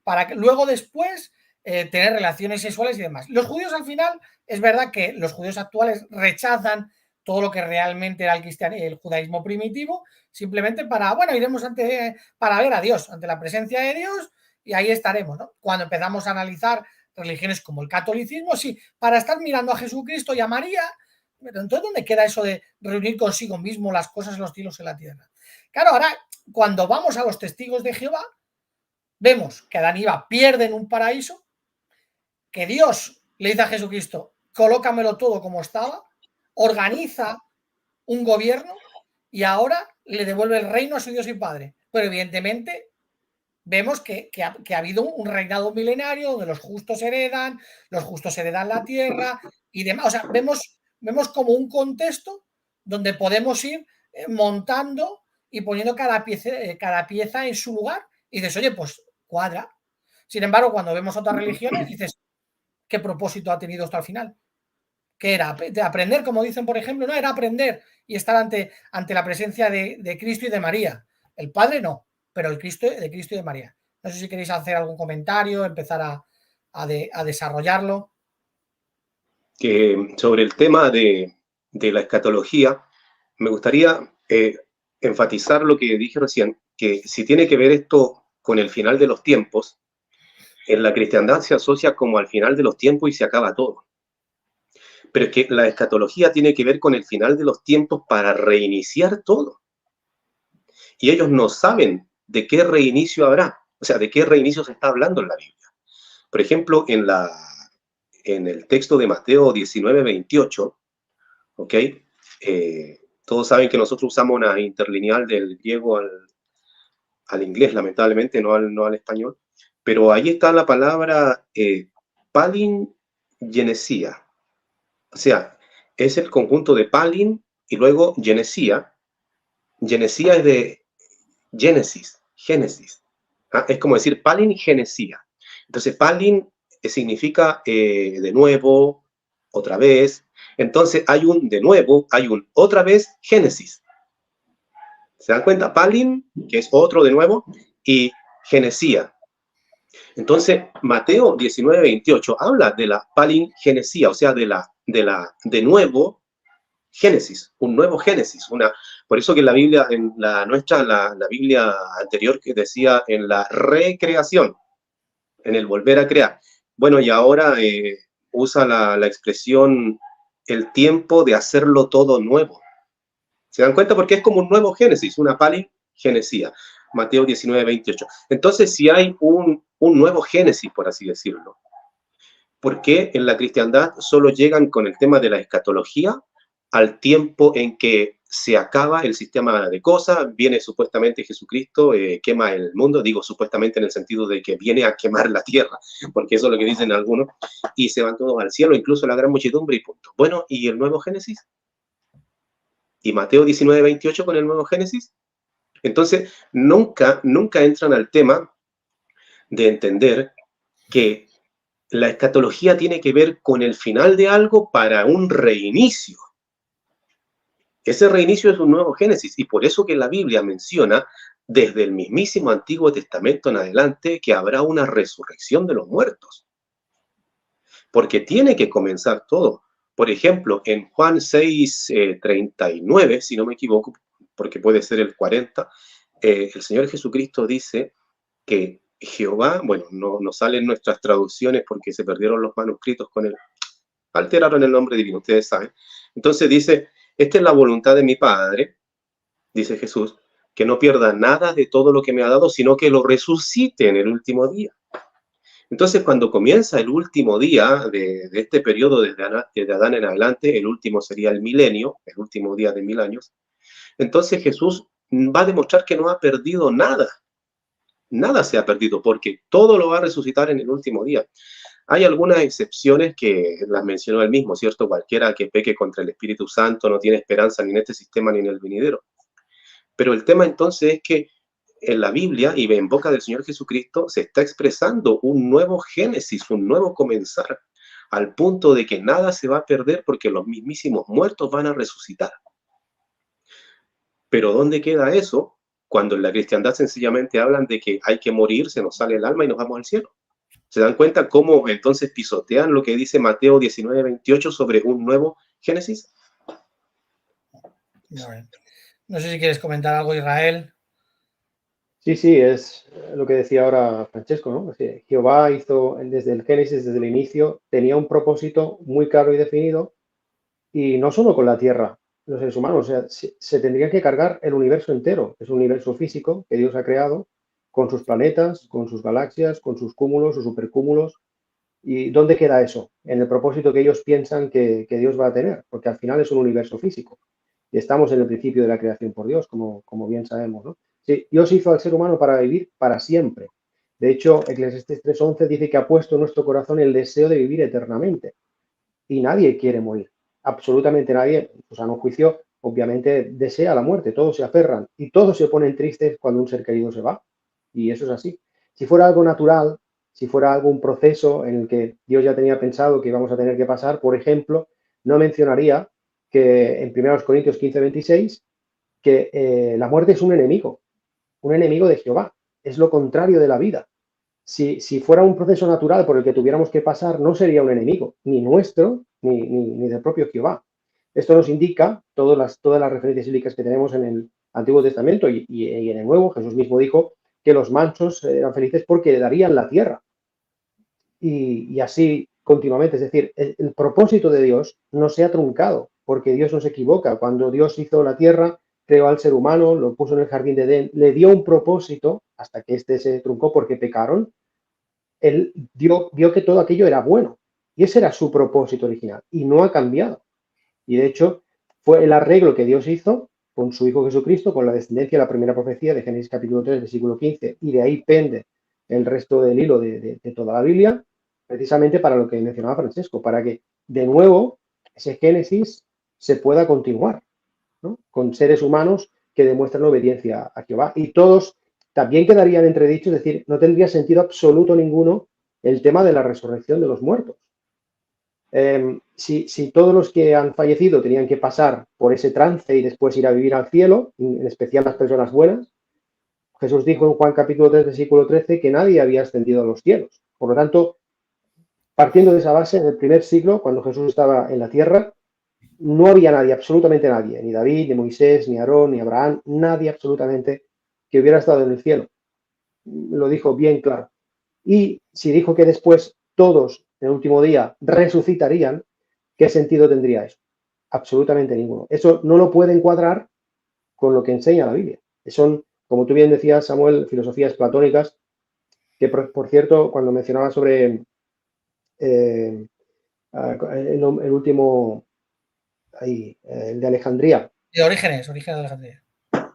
para que luego después tener relaciones sexuales y demás. Los judíos al final, es verdad que los judíos actuales rechazan todo lo que realmente era el judaísmo primitivo, simplemente para, bueno, iremos para ver a Dios, ante la presencia de Dios, y ahí estaremos, ¿no? Cuando empezamos a analizar religiones como el catolicismo, sí, para estar mirando a Jesucristo y a María, pero entonces, ¿dónde queda eso de reunir consigo mismo las cosas en los cielos y en la tierra? Claro, ahora, cuando vamos a los testigos de Jehová, vemos que Adán y Eva pierden un paraíso, que Dios le dice a Jesucristo, colócamelo todo como estaba, organiza un gobierno y ahora le devuelve el reino a su Dios y Padre. Pero evidentemente vemos que ha habido un reinado milenario donde los justos heredan la tierra y demás. O sea, vemos como un contexto donde podemos ir montando y poniendo cada pieza en su lugar y dices, oye, pues cuadra. Sin embargo, cuando vemos otras religiones, dices, ¿qué propósito ha tenido hasta el final? Que era de aprender, como dicen, por ejemplo, no era aprender y estar ante la presencia de Cristo y de María. El Padre no, pero de Cristo y de María. No sé si queréis hacer algún comentario, empezar a desarrollarlo. Que sobre el tema de la escatología, me gustaría enfatizar lo que dije recién, que si tiene que ver esto con el final de los tiempos, en la cristiandad se asocia como al final de los tiempos y se acaba todo. Pero es que la escatología tiene que ver con el final de los tiempos para reiniciar todo. Y ellos no saben de qué reinicio habrá, o sea, de qué reinicio se está hablando en la Biblia. Por ejemplo, en el texto de Mateo 19:28, ¿ok? Todos saben que nosotros usamos una interlineal del griego al inglés, lamentablemente, no al español, pero ahí está la palabra palingenesia. O sea, es el conjunto de palin y luego genesia. Genesia es de Génesis. ¿Ah? Es como decir palingenesia. Entonces, palin significa de nuevo, otra vez. Entonces, hay un de nuevo, hay un otra vez Génesis. ¿Se dan cuenta? Palin, que es otro de nuevo, y genesia. Entonces, Mateo 19:28 habla de la palingenesia, o sea, de nuevo Génesis, un nuevo Génesis. Por eso que en la Biblia, en la nuestra, la Biblia anterior que decía en la recreación, en el volver a crear. Bueno, y ahora usa la expresión el tiempo de hacerlo todo nuevo. ¿Se dan cuenta? Porque es como un nuevo Génesis, una palingenesia. Mateo 19:28. Entonces, si hay un nuevo Génesis, por así decirlo, ¿por qué en la cristiandad solo llegan con el tema de la escatología al tiempo en que se acaba el sistema de cosas, viene supuestamente Jesucristo, quema el mundo, digo supuestamente en el sentido de que viene a quemar la tierra, porque eso es lo que dicen algunos, y se van todos al cielo, incluso la gran muchedumbre y punto? Bueno, ¿y el nuevo Génesis? ¿Y Mateo 19:28 con el nuevo Génesis? Entonces, nunca entran al tema de entender que la escatología tiene que ver con el final de algo para un reinicio. Ese reinicio es un nuevo Génesis, y por eso que la Biblia menciona desde el mismísimo Antiguo Testamento en adelante que habrá una resurrección de los muertos. Porque tiene que comenzar todo. Por ejemplo, en Juan 6:39, si no me equivoco, porque puede ser el 40, el Señor Jesucristo dice que Jehová, bueno, no salen nuestras traducciones porque se perdieron los manuscritos con él, alteraron el nombre divino, ustedes saben. Entonces dice, esta es la voluntad de mi Padre, dice Jesús, que no pierda nada de todo lo que me ha dado, sino que lo resucite en el último día. Entonces, cuando comienza el último día de este periodo desde Adán en adelante, el último sería el milenio, el último día de 1000 años, entonces Jesús va a demostrar que no ha perdido nada. Nada se ha perdido, porque todo lo va a resucitar en el último día. Hay algunas excepciones que las mencionó él mismo, ¿cierto? Cualquiera que peque contra el Espíritu Santo no tiene esperanza ni en este sistema ni en el venidero. Pero el tema entonces es que en la Biblia y en boca del Señor Jesucristo se está expresando un nuevo Génesis, un nuevo comenzar, al punto de que nada se va a perder porque los mismísimos muertos van a resucitar. Pero ¿dónde queda eso? Cuando en la cristiandad sencillamente hablan de que hay que morir, se nos sale el alma y nos vamos al cielo. ¿Se dan cuenta cómo entonces pisotean lo que dice Mateo 19:28 sobre un nuevo Génesis? No sé si quieres comentar algo, Israel. Sí, es lo que decía ahora Francesco, ¿no? Jehová hizo desde el Génesis, desde el inicio, tenía un propósito muy claro y definido, y no solo con la Tierra, los seres humanos, o sea, se tendría que cargar el universo entero, es un universo físico que Dios ha creado, con sus planetas, con sus galaxias, con sus cúmulos, sus supercúmulos. ¿Y dónde queda eso? En el propósito que ellos piensan que Dios va a tener, porque al final es un universo físico. Y estamos en el principio de la creación por Dios, como bien sabemos, ¿no? Sí, Dios hizo al ser humano para vivir para siempre. De hecho, Eclesiastés 3:11 dice que ha puesto en nuestro corazón el deseo de vivir eternamente. Y nadie quiere morir. Absolutamente nadie, o sea, no juicio, obviamente desea la muerte. Todos se aferran y todos se ponen tristes cuando un ser querido se va. Y eso es así. Si fuera algo natural, si fuera algún proceso en el que Dios ya tenía pensado que íbamos a tener que pasar, por ejemplo, no mencionaría que en 1 Corintios 15:26, que la muerte es un enemigo de Jehová, es lo contrario de la vida. Si fuera un proceso natural por el que tuviéramos que pasar, no sería un enemigo, ni nuestro, ni del propio Jehová. Esto nos indica todas las referencias bíblicas que tenemos en el Antiguo Testamento y en el Nuevo. Jesús mismo dijo que los mansos eran felices porque heredarían la tierra. Y así continuamente. Es decir, el propósito de Dios no se ha truncado, porque Dios no se equivoca. Cuando Dios hizo la tierra, creó al ser humano, lo puso en el jardín de Edén, le dio un propósito hasta que éste se truncó porque pecaron. Él vio que todo aquello era bueno. Y ese era su propósito original. Y no ha cambiado. Y de hecho, fue el arreglo que Dios hizo con su Hijo Jesucristo, con la descendencia de la primera profecía de Génesis capítulo 3, versículo 15. Y de ahí pende el resto del hilo de toda la Biblia, precisamente para lo que mencionaba Francesco, para que de nuevo ese Génesis se pueda continuar, ¿no? Con seres humanos que demuestran obediencia a Jehová. Y todos también quedarían entredichos, es decir, no tendría sentido absoluto ninguno el tema de la resurrección de los muertos. Si todos los que han fallecido tenían que pasar por ese trance y después ir a vivir al cielo, en especial las personas buenas, Jesús dijo en Juan capítulo 3, versículo 13, que nadie había ascendido a los cielos. Por lo tanto, partiendo de esa base, en el primer siglo, cuando Jesús estaba en la tierra, no había nadie, absolutamente nadie, ni David, ni Moisés, ni Aarón, ni Abraham, nadie absolutamente que hubiera estado en el cielo. Lo dijo bien claro. Y si dijo que después todos en el último día resucitarían, ¿qué sentido tendría eso? Absolutamente ninguno. Eso no lo puede encuadrar con lo que enseña la Biblia. Son, como tú bien decías, Samuel, filosofías platónicas, que por cierto, cuando mencionaba sobre el último, ahí, el de Alejandría. De Orígenes de Alejandría.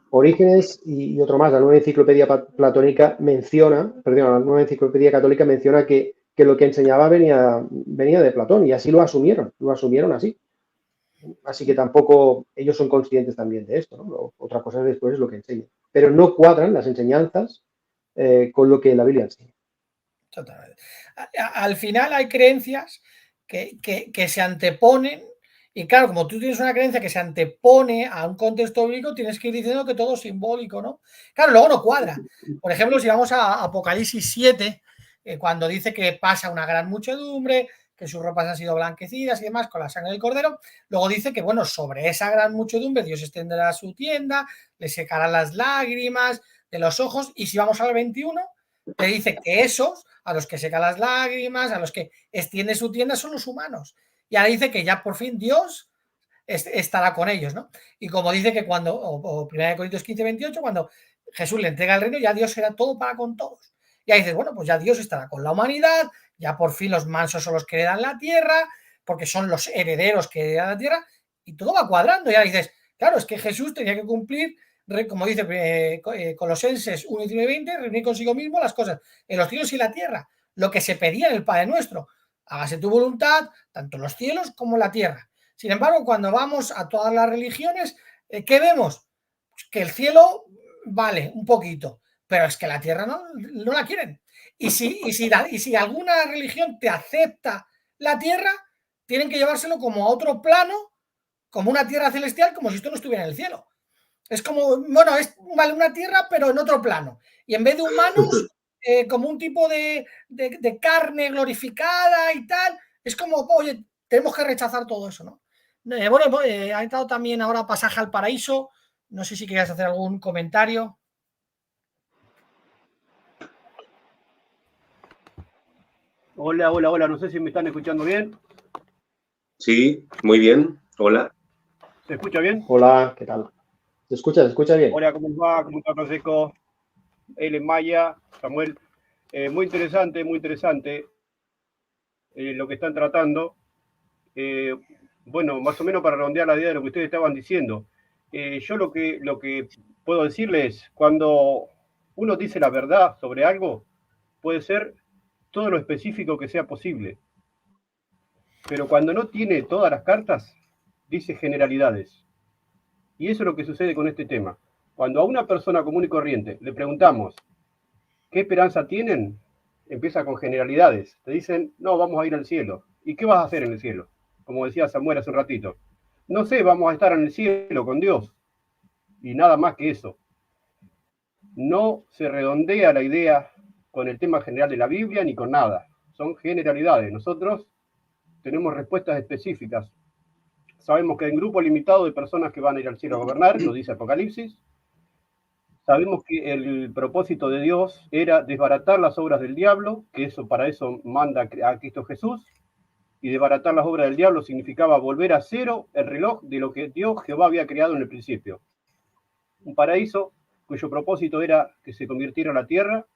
Orígenes y otro más, la nueva enciclopedia platónica menciona, perdón, la nueva enciclopedia católica menciona que lo que enseñaba venía de Platón y así lo asumieron así. Así que tampoco ellos son conscientes también de esto, ¿no? Otra cosa después es lo que enseñan. Pero no cuadran las enseñanzas con lo que la Biblia enseña. Totalmente. Al final hay creencias que se anteponen. Y claro, como tú tienes una creencia que se antepone a un contexto bíblico, tienes que ir diciendo que todo es simbólico, ¿no? Claro, luego no cuadra. Por ejemplo, si vamos a Apocalipsis 7, cuando dice que pasa una gran muchedumbre, que sus ropas han sido blanquecidas y demás con la sangre del cordero, luego dice que, bueno, sobre esa gran muchedumbre Dios extenderá su tienda, le secará las lágrimas de los ojos, y si vamos al 21, te dice que esos, a los que seca las lágrimas, a los que extiende su tienda, son los humanos. Y ahora dice que ya por fin Dios estará con ellos, ¿no? Y como dice que cuando, o 1 Corintios 15, 28, cuando Jesús le entrega el reino, ya Dios será todo para con todos. Y ahí dices, bueno, pues ya Dios estará con la humanidad, ya por fin los mansos son los que heredan la tierra, porque son los herederos que heredan la tierra, y todo va cuadrando. Y ahora dices, claro, es que Jesús tenía que cumplir, como dice Colosenses 1, 19 y 20, reunir consigo mismo las cosas en los cielos y la tierra, lo que se pedía en el Padre Nuestro. Hágase tu voluntad, tanto en los cielos como en la tierra. Sin embargo, cuando vamos a todas las religiones, ¿qué vemos? Pues que el cielo vale un poquito, pero es que la tierra no la quieren. Y si alguna religión te acepta la tierra, tienen que llevárselo como a otro plano, como una tierra celestial, como si esto no estuviera en el cielo. Es como, bueno, es vale una tierra, pero en otro plano. Y en vez de humanos, como un tipo de carne glorificada y tal, es como, oye, tenemos que rechazar todo eso, ¿no? Bueno, ha entrado también ahora Pasaje al Paraíso. No sé si querías hacer algún comentario. Hola, hola, hola. No sé si me están escuchando bien. Sí, muy bien. Hola. ¿Se escucha bien? Hola, ¿qué tal? ¿Se escucha bien? Hola, ¿cómo va? ¿Cómo está Francisco? Él, Maya, Samuel. Muy interesante lo que están tratando. Bueno, más o menos para redondear la idea de lo que ustedes estaban diciendo. Yo lo que puedo decirles, cuando uno dice la verdad sobre algo, puede ser todo lo específico que sea posible. Pero cuando no tiene todas las cartas, dice generalidades. Y eso es lo que sucede con este tema. Cuando a una persona común y corriente le preguntamos qué esperanza tienen, empieza con generalidades. Te dicen, no, vamos a ir al cielo. ¿Y qué vas a hacer en el cielo? Como decía Samuel hace un ratito. No sé, vamos a estar en el cielo con Dios. Y nada más que eso. No se redondea la idea con el tema general de la Biblia ni con nada. Son generalidades. Nosotros tenemos respuestas específicas. Sabemos que hay un grupo limitado de personas que van a ir al cielo a gobernar, lo dice Apocalipsis. Sabemos que el propósito de Dios era desbaratar las obras del diablo, que eso para eso manda a Cristo Jesús, y desbaratar las obras del diablo significaba volver a cero el reloj de lo que Dios Jehová había creado en el principio. Un paraíso cuyo propósito era que se convirtiera la tierra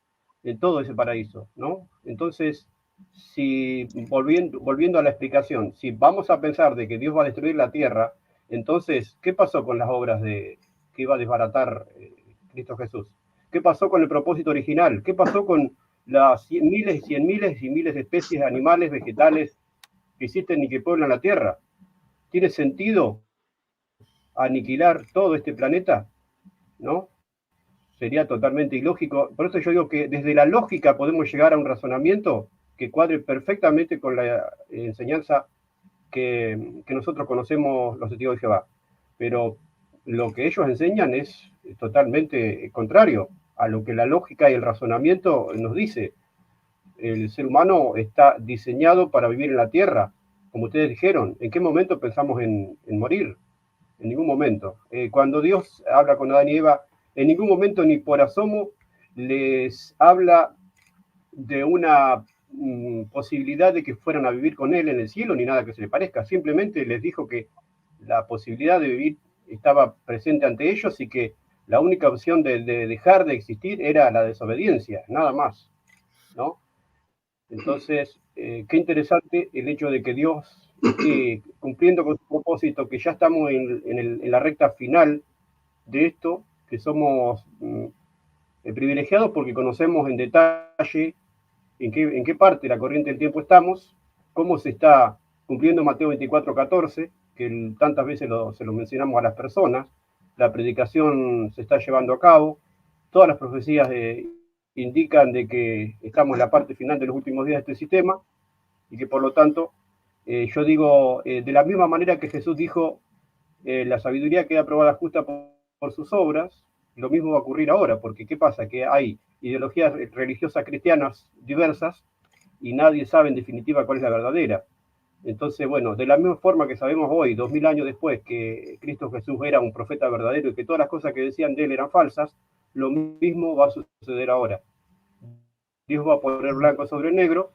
en todo ese paraíso, ¿no? Entonces, si volviendo a la explicación, si vamos a pensar de que Dios va a destruir la tierra, entonces, ¿qué pasó con las obras que iba a desbaratar Cristo Jesús? ¿Qué pasó con el propósito original? ¿Qué pasó con las miles y miles de especies de animales, vegetales que existen y que pueblan la tierra? ¿Tiene sentido aniquilar todo este planeta? ¿No? Sería totalmente ilógico. Por eso yo digo que desde la lógica podemos llegar a un razonamiento que cuadre perfectamente con la enseñanza que nosotros conocemos los testigos de Jehová. Pero lo que ellos enseñan es totalmente contrario a lo que la lógica y el razonamiento nos dice. El ser humano está diseñado para vivir en la tierra, como ustedes dijeron. ¿En qué momento pensamos en morir? En ningún momento. Cuando Dios habla con Adán y Eva, en ningún momento ni por asomo les habla de una posibilidad de que fueran a vivir con él en el cielo, ni nada que se le parezca. Simplemente les dijo que la posibilidad de vivir estaba presente ante ellos y que la única opción de dejar de existir era la desobediencia, nada más, ¿no? Entonces, qué interesante el hecho de que Dios esté cumpliendo con su propósito, que ya estamos en la recta final de esto, que somos privilegiados porque conocemos en detalle en qué parte de la corriente del tiempo estamos, cómo se está cumpliendo Mateo 24:14, que tantas veces se lo mencionamos a las personas, la predicación se está llevando a cabo, todas las profecías indican de que estamos en la parte final de los últimos días de este sistema y que por lo tanto, yo digo, de la misma manera que Jesús dijo, la sabiduría queda aprobada justa por sus obras, lo mismo va a ocurrir ahora, porque ¿qué pasa? Que hay ideologías religiosas cristianas diversas y nadie sabe en definitiva cuál es la verdadera. Entonces, bueno, de la misma forma que sabemos hoy, 2000 años después, que Cristo Jesús era un profeta verdadero y que todas las cosas que decían de él eran falsas, lo mismo va a suceder ahora. Dios va a poner blanco sobre negro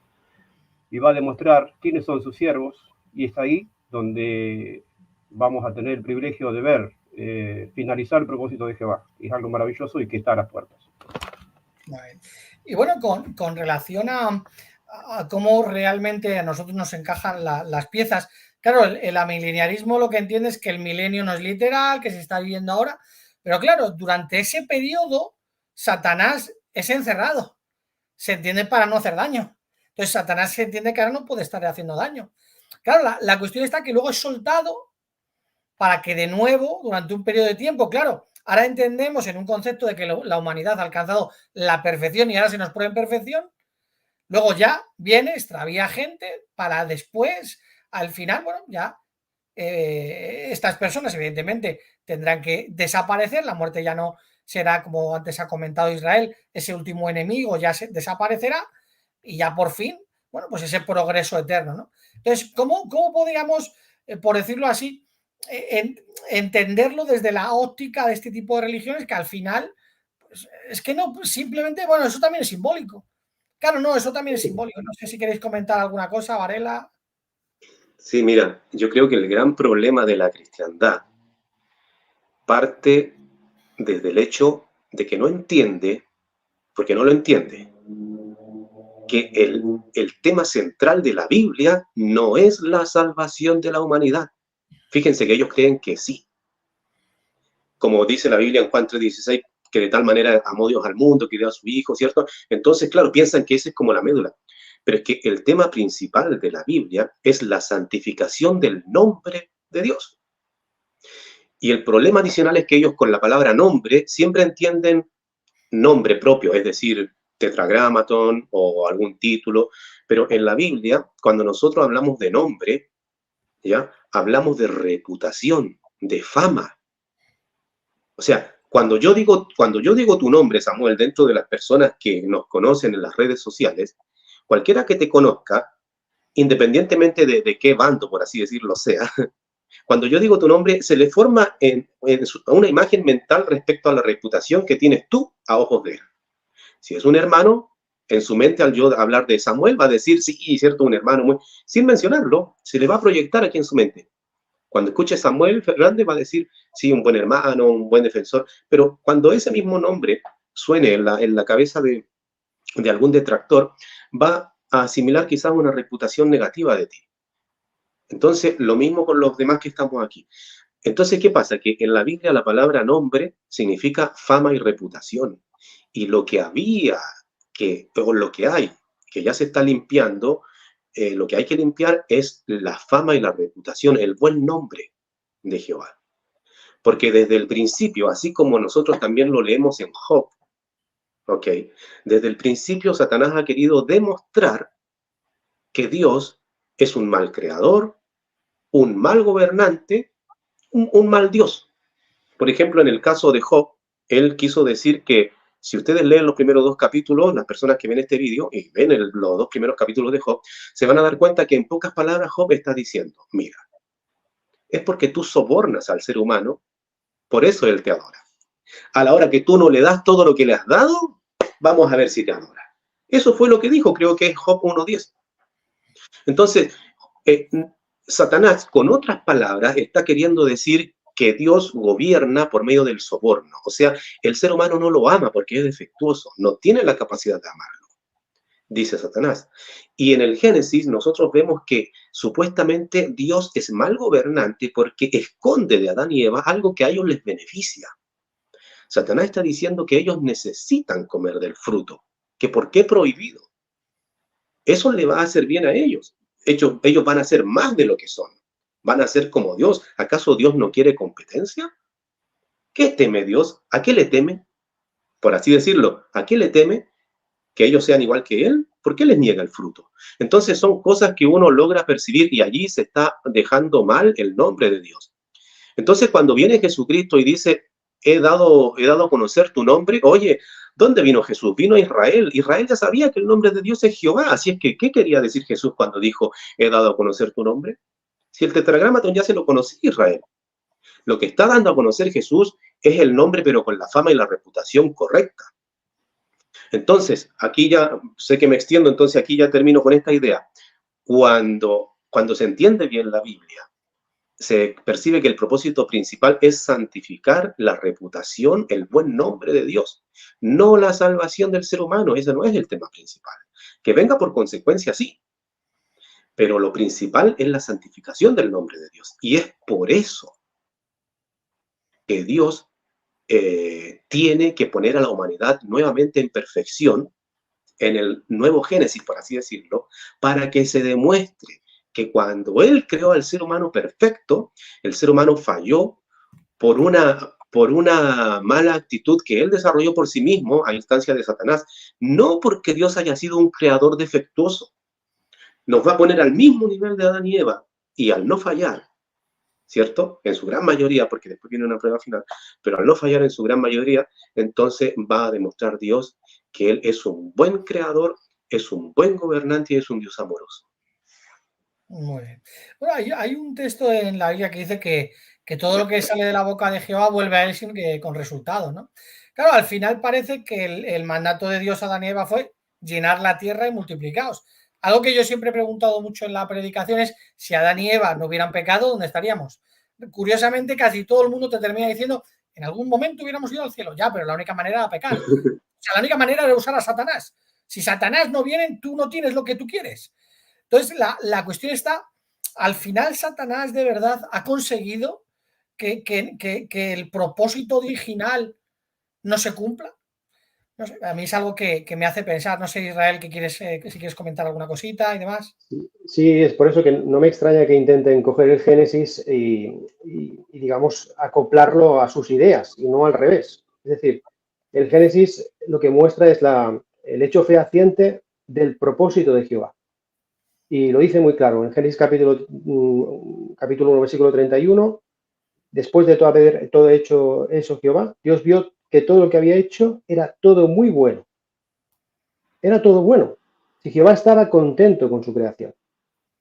y va a demostrar quiénes son sus siervos, y es ahí donde vamos a tener el privilegio de ver finalizar el propósito de Jehová. Es algo maravilloso y que está a las puertas. Y bueno, con relación a cómo realmente a nosotros nos encajan las piezas, claro, el amileniarismo lo que entiende es que el milenio no es literal, que se está viviendo ahora, pero claro, durante ese periodo Satanás es encerrado, se entiende, para no hacer daño. Entonces Satanás se entiende que ahora no puede estar haciendo daño. Claro, la cuestión está que luego es soltado para que de nuevo, durante un periodo de tiempo, claro, ahora entendemos en un concepto de que la humanidad ha alcanzado la perfección y ahora se nos prueba en perfección, luego ya viene, extravía gente para después, al final, bueno, ya estas personas evidentemente tendrán que desaparecer, la muerte ya no será, como antes ha comentado Israel, ese último enemigo ya desaparecerá y ya por fin, bueno, pues ese progreso eterno, ¿no? Entonces, ¿cómo podríamos, por decirlo así, entenderlo desde la óptica de este tipo de religiones que al final, pues, es que no, simplemente, bueno, eso también es simbólico. Claro, no, eso también es simbólico. No sé si queréis comentar alguna cosa, Varela. Sí, mira, yo creo que el gran problema de la cristiandad parte desde el hecho de que no entiende, porque no lo entiende, que el tema central de la Biblia no es la salvación de la humanidad. Fíjense que ellos creen que sí. Como dice la Biblia en Juan 3:16, que de tal manera amó Dios al mundo, que dio a su Hijo, ¿cierto? Entonces, claro, piensan que ese es como la médula. Pero es que el tema principal de la Biblia es la santificación del nombre de Dios. Y el problema adicional es que ellos con la palabra nombre siempre entienden nombre propio, es decir, tetragramatón o algún título, pero en la Biblia, cuando nosotros hablamos de nombre, ¿ya? Hablamos de reputación, de fama. O sea, cuando yo digo tu nombre, Samuel, dentro de las personas que nos conocen en las redes sociales, cualquiera que te conozca, independientemente de qué bando, por así decirlo, sea, cuando yo digo tu nombre, se le forma una imagen mental respecto a la reputación que tienes tú a ojos de él. Si es un hermano, en su mente al yo hablar de Samuel va a decir, sí, cierto, un hermano, muy... sin mencionarlo, se le va a proyectar aquí en su mente. Cuando escuche Samuel Fernández va a decir, sí, un buen hermano, un buen defensor, pero cuando ese mismo nombre suene en la cabeza de algún detractor, va a asimilar quizás una reputación negativa de ti. Entonces, lo mismo con los demás que estamos aquí. Entonces, ¿qué pasa? Que en la Biblia la palabra nombre significa fama y reputación. Y lo que había, o lo que hay, que ya se está limpiando, lo que hay que limpiar es la fama y la reputación, el buen nombre de Jehová. Porque desde el principio, así como nosotros también lo leemos en Job, ¿ok? Desde el principio Satanás ha querido demostrar que Dios es un mal creador, un mal gobernante, un mal Dios. Por ejemplo, en el caso de Job, él quiso decir que Si ustedes leen los primeros 2 capítulos, las personas que ven este vídeo y ven los 2 primeros capítulos de Job, se van a dar cuenta que en pocas palabras Job está diciendo, mira, es porque tú sobornas al ser humano, por eso él te adora. A la hora que tú no le das todo lo que le has dado, vamos a ver si te adora. Eso fue lo que dijo, creo que es Job 1:10. Entonces, Satanás, con otras palabras, está queriendo decir que Dios gobierna por medio del soborno. O sea, el ser humano no lo ama porque es defectuoso, no tiene la capacidad de amarlo, dice Satanás. Y en el Génesis nosotros vemos que supuestamente Dios es mal gobernante porque esconde de Adán y Eva algo que a ellos les beneficia. Satanás está diciendo que ellos necesitan comer del fruto, que ¿por qué prohibido? Eso le va a hacer bien a ellos. Ellos van a ser más de lo que son. Van a ser como Dios. ¿Acaso Dios no quiere competencia? ¿Qué teme Dios? ¿A qué le teme? Por así decirlo, ¿a qué le teme? ¿Que ellos sean igual que Él? ¿Por qué les niega el fruto? Entonces son cosas que uno logra percibir y allí se está dejando mal el nombre de Dios. Entonces cuando viene Jesucristo y dice, he dado a conocer tu nombre, oye, ¿dónde vino Jesús? Vino a Israel. Israel ya sabía que el nombre de Dios es Jehová. Así es que, ¿qué quería decir Jesús cuando dijo, he dado a conocer tu nombre? Si el tetragramaton ya se lo conocía Israel. Lo que está dando a conocer Jesús es el nombre, pero con la fama y la reputación correcta. Entonces, aquí ya, sé que me extiendo, entonces aquí ya termino con esta idea. Cuando se entiende bien la Biblia, se percibe que el propósito principal es santificar la reputación, el buen nombre de Dios, no la salvación del ser humano. Ese no es el tema principal. Que venga por consecuencia, sí, pero lo principal es la santificación del nombre de Dios. Y es por eso que Dios tiene que poner a la humanidad nuevamente en perfección, en el nuevo Génesis, por así decirlo, para que se demuestre que cuando Él creó al ser humano perfecto, el ser humano falló por una mala actitud que Él desarrolló por sí mismo a instancia de Satanás, no porque Dios haya sido un creador defectuoso. Nos va a poner al mismo nivel de Adán y Eva, y al no fallar, ¿cierto? En su gran mayoría, porque después viene una prueba final, pero al no fallar en su gran mayoría, entonces va a demostrar Dios que Él es un buen creador, es un buen gobernante y es un Dios amoroso. Muy bien. Bueno, hay un texto en la Biblia que dice que todo lo que sale de la boca de Jehová vuelve a él con resultados, ¿no? Claro, al final parece que el mandato de Dios a Adán y Eva fue llenar la tierra y multiplicaos. Algo que yo siempre he preguntado mucho en la predicación es si Adán y Eva no hubieran pecado, ¿dónde estaríamos? Curiosamente, casi todo el mundo te termina diciendo, en algún momento hubiéramos ido al cielo. Ya, pero la única manera era pecar. O sea, la única manera era usar a Satanás. Si Satanás no viene, tú no tienes lo que tú quieres. Entonces, la cuestión está, al final Satanás de verdad ha conseguido que el propósito original no se cumpla. No sé, a mí es algo que me hace pensar. No sé, Israel, si quieres comentar alguna cosita y demás. Sí, es por eso que no me extraña que intenten coger el Génesis y digamos, acoplarlo a sus ideas y no al revés. Es decir, el Génesis lo que muestra es el hecho fehaciente del propósito de Jehová. Y lo dice muy claro en Génesis capítulo 1, versículo 31. Después de haber todo hecho eso Jehová, Dios vio que todo lo que había hecho era todo muy bueno. Era todo bueno. Si Jehová estaba contento con su creación.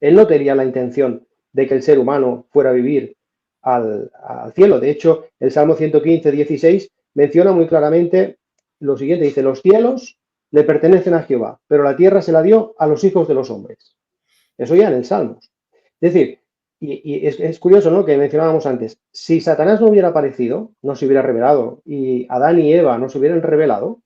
Él no tenía la intención de que el ser humano fuera a vivir al cielo. De hecho, el Salmo 115, 16 menciona muy claramente lo siguiente. Dice, los cielos le pertenecen a Jehová, pero la tierra se la dio a los hijos de los hombres. Eso ya en el Salmos. Es decir, y es curioso, ¿no?, que mencionábamos antes, si Satanás no hubiera aparecido, no se hubiera revelado, y Adán y Eva no se hubieran revelado,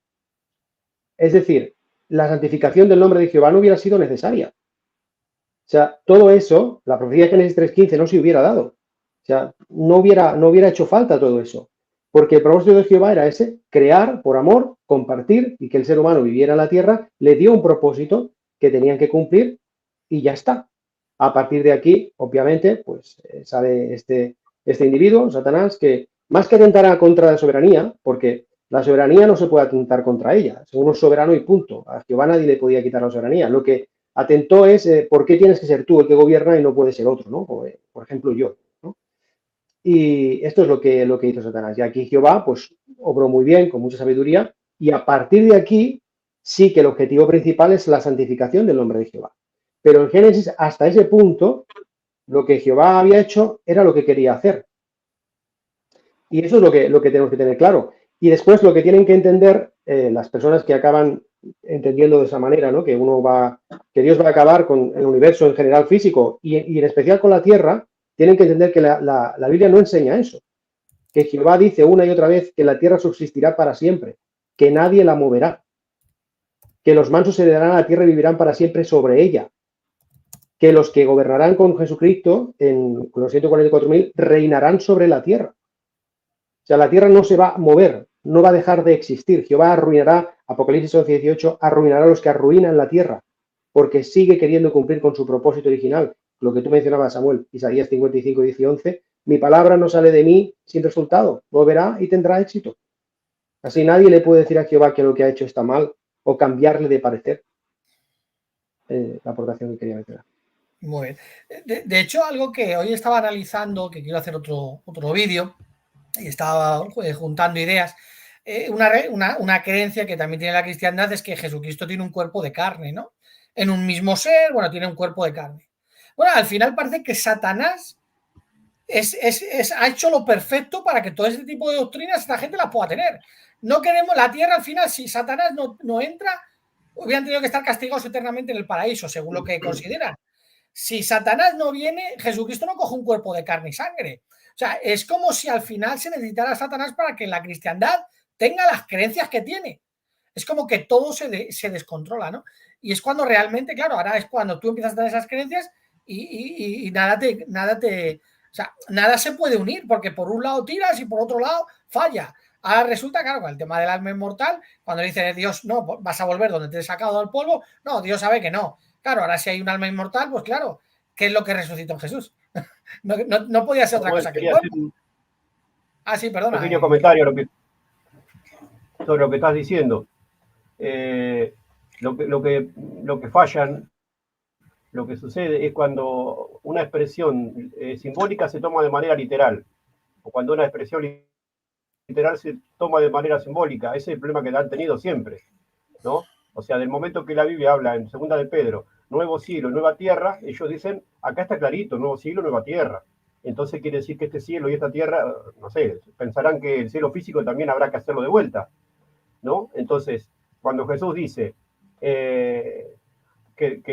es decir, la santificación del nombre de Jehová no hubiera sido necesaria. O sea, todo eso, la profecía de Génesis 3:15 no se hubiera dado. O sea, no hubiera hecho falta todo eso. Porque el propósito de Jehová era ese, crear por amor, compartir y que el ser humano viviera en la tierra, le dio un propósito que tenían que cumplir y ya está. A partir de aquí, obviamente, pues sale este individuo, Satanás, que más que atentar contra la soberanía, porque la soberanía no se puede atentar contra ella, uno es soberano y punto. A Jehová nadie le podía quitar la soberanía. Lo que atentó es por qué tienes que ser tú el que gobierna y no puede ser otro, ¿no? Por ejemplo, yo, ¿no? Y esto es lo que hizo Satanás. Y aquí Jehová, pues, obró muy bien, con mucha sabiduría, Y a partir de aquí, sí que el objetivo principal es la santificación del nombre de Jehová. Pero en Génesis, hasta ese punto, lo que Jehová había hecho era lo que quería hacer. Y eso es lo que tenemos que tener claro. Y después lo que tienen que entender las personas que acaban entendiendo de esa manera, ¿no? Que Dios va a acabar con el universo en general físico y en especial con la tierra, tienen que entender que la Biblia no enseña eso. Que Jehová dice una y otra vez que la tierra subsistirá para siempre, que nadie la moverá, que los mansos heredarán la tierra y vivirán para siempre sobre ella, que los que gobernarán con Jesucristo, con los 144.000, reinarán sobre la tierra. O sea, la tierra no se va a mover, no va a dejar de existir. Jehová arruinará, Apocalipsis 11:18, arruinará a los que arruinan la tierra, porque sigue queriendo cumplir con su propósito original. Lo que tú mencionabas, Samuel, Isaías 55:10-11, mi palabra no sale de mí sin resultado, volverá y tendrá éxito. Así nadie le puede decir a Jehová que lo que ha hecho está mal o cambiarle de parecer. La aportación que quería mencionar. Muy bien. De hecho, algo que hoy estaba analizando, que quiero hacer otro vídeo, y estaba juntando ideas, una creencia que también tiene la cristiandad es que Jesucristo tiene un cuerpo de carne, ¿no? En un mismo ser, bueno, tiene un cuerpo de carne. Bueno, al final parece que Satanás ha hecho lo perfecto para que todo este tipo de doctrinas esta gente las pueda tener. No queremos la tierra, al final, si Satanás no entra, hubieran tenido que estar castigados eternamente en el paraíso, según lo que consideran. Si Satanás no viene, Jesucristo no coge un cuerpo de carne y sangre. O sea, es como si al final se necesitara Satanás para que la cristiandad tenga las creencias que tiene. Es como que todo se descontrola, ¿no? Y es cuando realmente, claro, ahora es cuando tú empiezas a tener esas creencias y o sea, nada se puede unir, porque por un lado tiras y por otro lado falla. Ahora resulta, claro, con el tema del alma inmortal, cuando dice Dios, no, vas a volver donde te he sacado del polvo, no, Dios sabe que no. Claro, ahora si hay un alma inmortal, pues claro, ¿qué es lo que resucitó en Jesús? No podía ser otra cosa que el cuerpo. Ah, sí, perdona. Un pequeño comentario sobre lo que estás diciendo. Lo que fallan, lo que sucede es cuando una expresión simbólica se toma de manera literal, o cuando una expresión literal se toma de manera simbólica. Ese es el problema que han tenido siempre, ¿no? O sea, del momento que la Biblia habla en 2 de Pedro, nuevo cielo, nueva tierra, ellos dicen, acá está clarito, nuevo cielo, nueva tierra. Entonces quiere decir que este cielo y esta tierra, no sé, pensarán que el cielo físico también habrá que hacerlo de vuelta, ¿no? Entonces, cuando Jesús dice que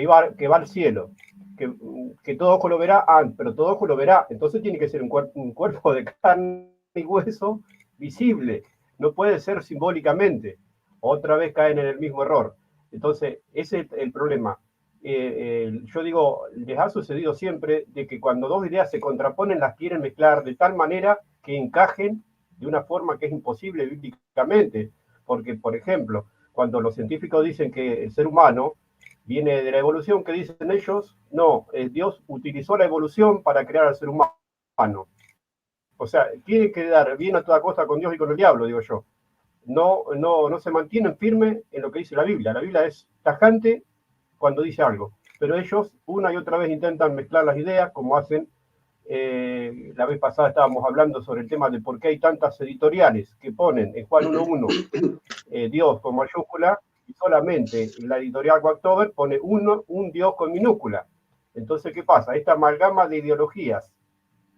va al cielo, que todo ojo lo verá, pero todo ojo lo verá, entonces tiene que ser un cuerpo de carne y hueso visible, no puede ser simbólicamente. Otra vez caen en el mismo error. Entonces, ese es el problema. Yo digo, les ha sucedido siempre de que cuando dos ideas se contraponen, las quieren mezclar de tal manera que encajen de una forma que es imposible bíblicamente. Porque, por ejemplo, cuando los científicos dicen que el ser humano viene de la evolución, que dicen ellos, no, Dios utilizó la evolución para crear al ser humano. O sea, tienen que dar bien a toda costa con Dios y con el diablo, digo yo. No se mantienen firmes en lo que dice la Biblia. La Biblia es tajante cuando dice algo, pero ellos una y otra vez intentan mezclar las ideas, como hacen. La vez pasada estábamos hablando sobre el tema de por qué hay tantas editoriales que ponen en Juan 1.1 Dios con mayúscula y solamente la editorial October pone un Dios con minúscula. Entonces, ¿qué pasa? Esta amalgama de ideologías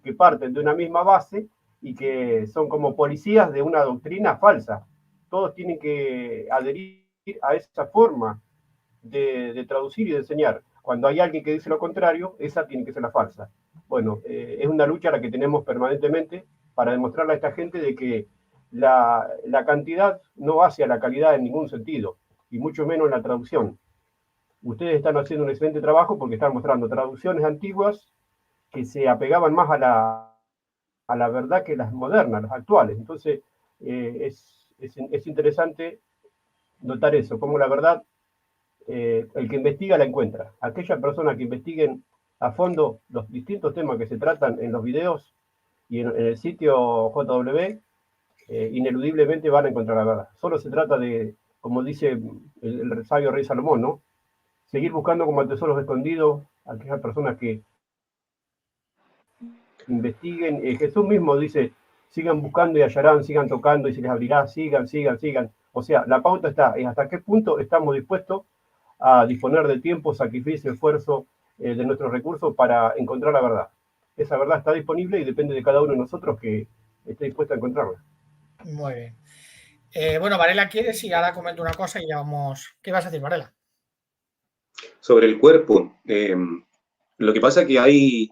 que parten de una misma base y que son como policías de una doctrina falsa. Todos tienen que adherir a esa forma de traducir y de enseñar. Cuando hay alguien que dice lo contrario, esa tiene que ser la falsa. Bueno, es una lucha la que tenemos permanentemente para demostrarle a esta gente de que la cantidad no hace a la calidad en ningún sentido, y mucho menos en la traducción. Ustedes están haciendo un excelente trabajo porque están mostrando traducciones antiguas que se apegaban más a la verdad que las modernas, las actuales. Entonces, es interesante notar eso, cómo la verdad, el que investiga la encuentra. Aquellas personas que investiguen a fondo los distintos temas que se tratan en los videos y en el sitio JW, ineludiblemente van a encontrar la verdad. Solo se trata de, como dice el sabio rey Salomón, ¿no? Seguir buscando como tesoros escondidos a aquellas personas que investiguen. Jesús mismo dice, sigan buscando y hallarán, sigan tocando y se les abrirá, sigan. O sea, la pauta está, es hasta qué punto estamos dispuestos a disponer de tiempo, sacrificio, esfuerzo, de nuestros recursos para encontrar la verdad. Esa verdad está disponible y depende de cada uno de nosotros que esté dispuesto a encontrarla. Muy bien. Bueno, Varela, ¿quieres? Y ahora comento una cosa y ya vamos. ¿Qué vas a decir, Varela? Sobre el cuerpo, lo que pasa es que hay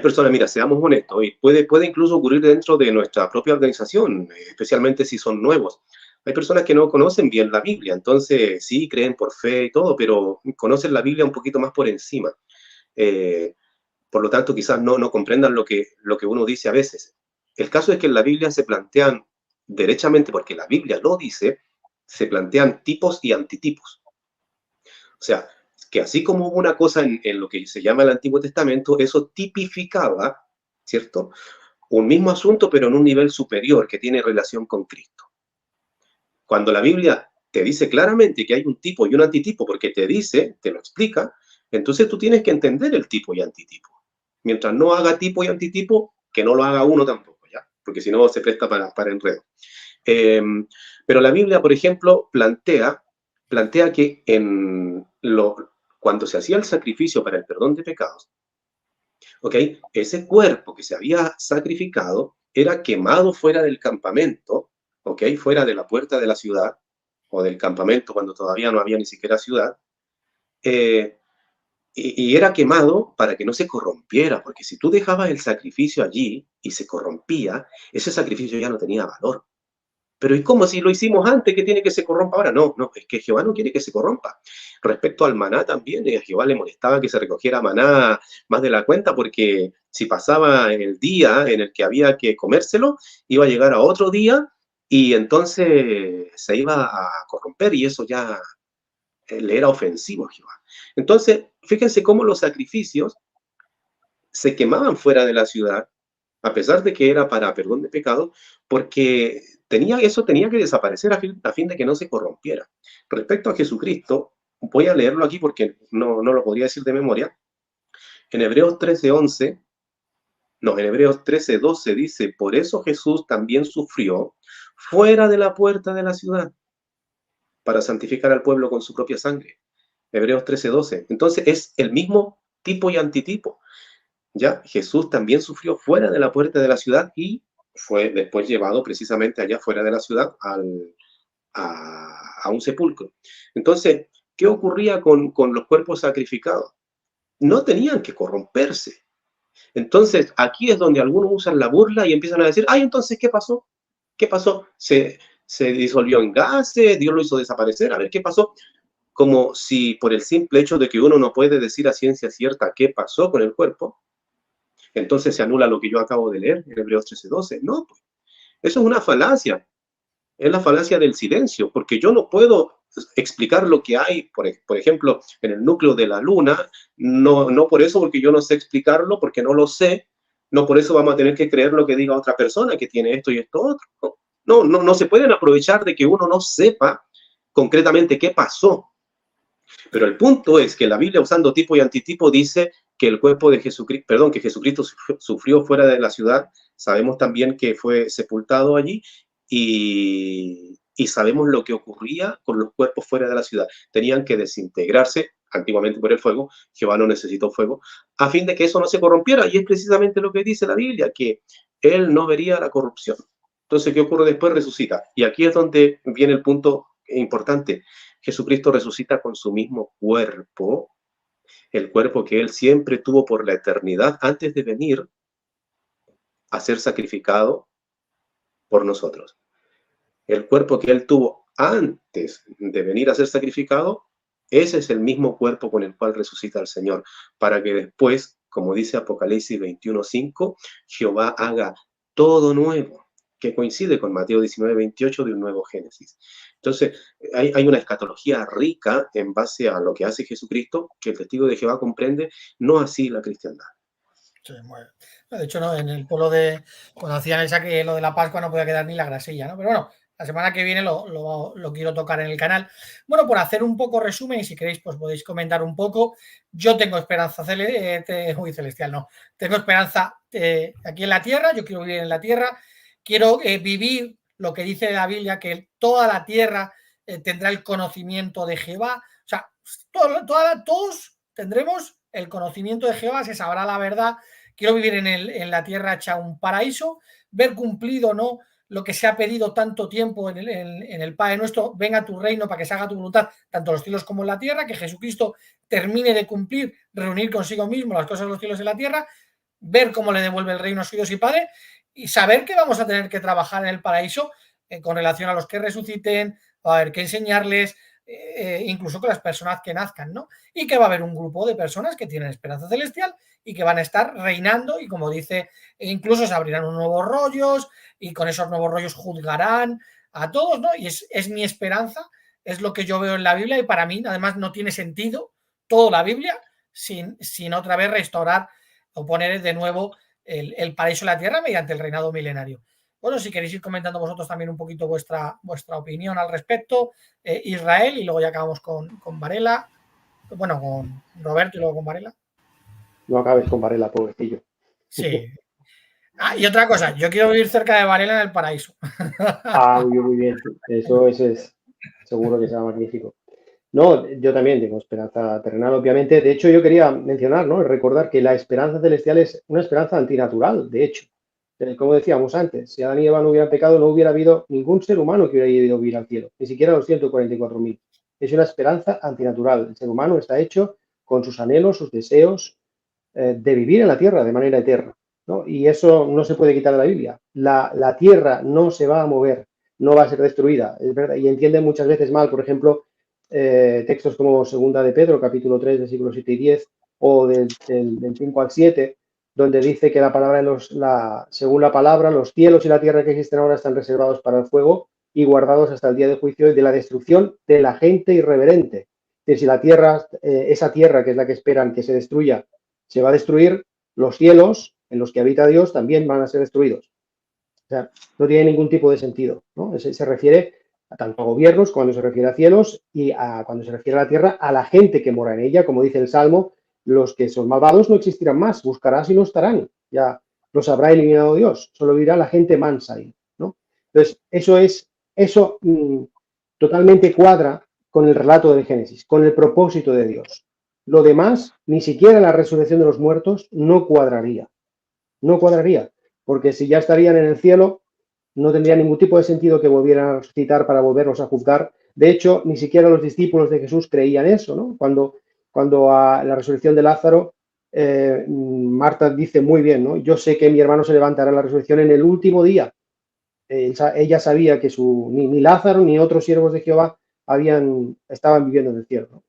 personas, mira, seamos honestos, y puede incluso ocurrir dentro de nuestra propia organización, especialmente si son nuevos. Hay personas que no conocen bien la Biblia, entonces sí, creen por fe y todo, pero conocen la Biblia un poquito más por encima. Por lo tanto, quizás no comprendan lo que uno dice a veces. El caso es que en la Biblia se plantean derechamente, porque la Biblia lo dice, se plantean tipos y antitipos. O sea, que así como hubo una cosa en lo que se llama el Antiguo Testamento, eso tipificaba, ¿cierto?, un mismo asunto, pero en un nivel superior que tiene relación con Cristo. Cuando la Biblia te dice claramente que hay un tipo y un antitipo, porque te lo explica, entonces tú tienes que entender el tipo y antitipo. Mientras no haga tipo y antitipo, que no lo haga uno tampoco, ¿ya? Porque si no se presta para enredo. Pero la Biblia, por ejemplo, plantea que cuando se hacía el sacrificio para el perdón de pecados, ¿ok?, ese cuerpo que se había sacrificado era quemado fuera del campamento, ¿ok?, fuera de la puerta de la ciudad, o del campamento cuando todavía no había ni siquiera ciudad, y era quemado para que no se corrompiera, porque si tú dejabas el sacrificio allí y se corrompía, ese sacrificio ya no tenía valor. Pero ¿y cómo si lo hicimos antes que tiene que se corrompa ahora? No, es que Jehová no quiere que se corrompa. Respecto al maná también, a Jehová le molestaba que se recogiera maná más de la cuenta, porque si pasaba el día en el que había que comérselo, iba a llegar a otro día y entonces se iba a corromper, y eso ya le era ofensivo a Jehová. Entonces, fíjense cómo los sacrificios se quemaban fuera de la ciudad, a pesar de que era para perdón de pecado, porque eso tenía que desaparecer a fin de que no se corrompiera. Respecto a Jesucristo, voy a leerlo aquí porque no lo podría decir de memoria. En Hebreos 13:11, en Hebreos 13:12 dice: por eso Jesús también sufrió fuera de la puerta de la ciudad, para santificar al pueblo con su propia sangre. Hebreos 13:12. Entonces es el mismo tipo y antitipo. ¿Ya? Jesús también sufrió fuera de la puerta de la ciudad y fue después llevado precisamente allá fuera de la ciudad a un sepulcro. Entonces, ¿qué ocurría con los cuerpos sacrificados? No tenían que corromperse. Entonces, aquí es donde algunos usan la burla y empiezan a decir: ay, entonces, ¿qué pasó? ¿Qué pasó? Se disolvió en gases, Dios lo hizo desaparecer, a ver, ¿qué pasó? Como si por el simple hecho de que uno no puede decir a ciencia cierta qué pasó con el cuerpo, entonces se anula lo que yo acabo de leer en Hebreos 13:12. No, pues, eso es una falacia. Es la falacia del silencio, porque yo no puedo explicar lo que hay, por ejemplo, en el núcleo de la luna, no por eso, porque yo no sé explicarlo, porque no lo sé, no por eso vamos a tener que creer lo que diga otra persona que tiene esto y esto otro. No se pueden aprovechar de que uno no sepa concretamente qué pasó. Pero el punto es que la Biblia, usando tipo y antitipo, dice que el cuerpo de Jesucristo, que Jesucristo sufrió fuera de la ciudad. Sabemos también que fue sepultado allí y sabemos lo que ocurría con los cuerpos fuera de la ciudad. Tenían que desintegrarse antiguamente por el fuego. Jehová no necesitó fuego, a fin de que eso no se corrompiera. Y es precisamente lo que dice la Biblia, que él no vería la corrupción. Entonces, ¿qué ocurre después? Resucita. Y aquí es donde viene el punto importante. Jesucristo resucita con su mismo cuerpo, el cuerpo que él siempre tuvo por la eternidad antes de venir a ser sacrificado por nosotros. El cuerpo que él tuvo antes de venir a ser sacrificado, ese es el mismo cuerpo con el cual resucita el Señor, para que después, como dice Apocalipsis 21:5, Jehová haga todo nuevo, que coincide con Mateo 19:28 de un nuevo Génesis. Entonces, hay una escatología rica en base a lo que hace Jesucristo, que el testigo de Jehová comprende, no así la cristiandad. Sí, bueno. De hecho, ¿no? En el pueblo cuando hacían lo de la Pascua no podía quedar ni la grasilla, ¿no? Pero bueno, la semana que viene lo quiero tocar en el canal. Bueno, por hacer un poco resumen, y si queréis, pues podéis comentar un poco. Yo tengo esperanza celestial, no. Tengo esperanza aquí en la tierra, yo quiero vivir en la tierra, quiero vivir lo que dice la Biblia, que toda la tierra tendrá el conocimiento de Jehová. O sea, todos tendremos el conocimiento de Jehová, se sabrá la verdad. Quiero vivir en la tierra hecha un paraíso, ver cumplido, ¿no?, lo que se ha pedido tanto tiempo en el Padre Nuestro: venga a tu reino para que se haga tu voluntad, tanto en los cielos como en la tierra, que Jesucristo termine de cumplir, reunir consigo mismo las cosas de los cielos y la tierra, ver cómo le devuelve el reino a su Dios y Padre, y saber que vamos a tener que trabajar en el paraíso con relación a los que resuciten, va a haber que enseñarles, incluso con las personas que nazcan, ¿no? Y que va a haber un grupo de personas que tienen esperanza celestial y que van a estar reinando, y como dice, incluso se abrirán unos nuevos rollos, y con esos nuevos rollos juzgarán a todos, ¿no? Y es mi esperanza, es lo que yo veo en la Biblia, y para mí además no tiene sentido toda la Biblia sin otra vez restaurar o poner de nuevo el paraíso en la tierra mediante el reinado milenario. Bueno, si queréis ir comentando vosotros también un poquito vuestra opinión al respecto, Israel, y luego ya acabamos con Varela, bueno, con Roberto y luego con Varela. No acabes con Varela, pobrecillo. Sí. Y otra cosa, yo quiero vivir cerca de Varela en el paraíso. Muy bien. Eso es seguro que será magnífico. No, yo también tengo esperanza terrenal, obviamente. De hecho, yo quería mencionar, ¿no?, recordar que la esperanza celestial es una esperanza antinatural, de hecho. Como decíamos antes, si Adán y Eva no hubieran pecado, no hubiera habido ningún ser humano que hubiera ido a vivir al cielo, ni siquiera los 144.000. Es una esperanza antinatural. El ser humano está hecho con sus anhelos, sus deseos, de vivir en la tierra de manera eterna, ¿no? Y eso no se puede quitar de la Biblia. La tierra no se va a mover, no va a ser destruida, es verdad. Y entienden muchas veces mal, por ejemplo, textos como Segunda de Pedro, capítulo 3, versículos 7 y 10, o del 5 al 7, donde dice que la palabra según la palabra, los cielos y la tierra que existen ahora están reservados para el fuego y guardados hasta el día del juicio y de la destrucción de la gente irreverente. Es decir, si la tierra, esa tierra que es la que esperan que se destruya, se va a destruir, los cielos en los que habita Dios también van a ser destruidos. O sea, no tiene ningún tipo de sentido, ¿no? Se refiere tanto a gobiernos, cuando se refiere a cielos, y cuando se refiere a la tierra, a la gente que mora en ella. Como dice el Salmo, los que son malvados no existirán más, buscarás y no estarán, ya los habrá eliminado Dios, solo vivirá la gente mansa ahí, ¿no? Entonces, eso totalmente cuadra con el relato del Génesis, con el propósito de Dios. Lo demás, ni siquiera la resurrección de los muertos, no cuadraría, porque si ya estarían en el cielo, no tendría ningún tipo de sentido que volvieran a resucitar para volverlos a juzgar. De hecho, ni siquiera los discípulos de Jesús creían eso, ¿no? Cuando a la resurrección de Lázaro, Marta dice muy bien, ¿no? Yo sé que mi hermano se levantará en la resurrección en el último día. Ella sabía que ni Lázaro ni otros siervos de Jehová estaban viviendo en el cielo, ¿no?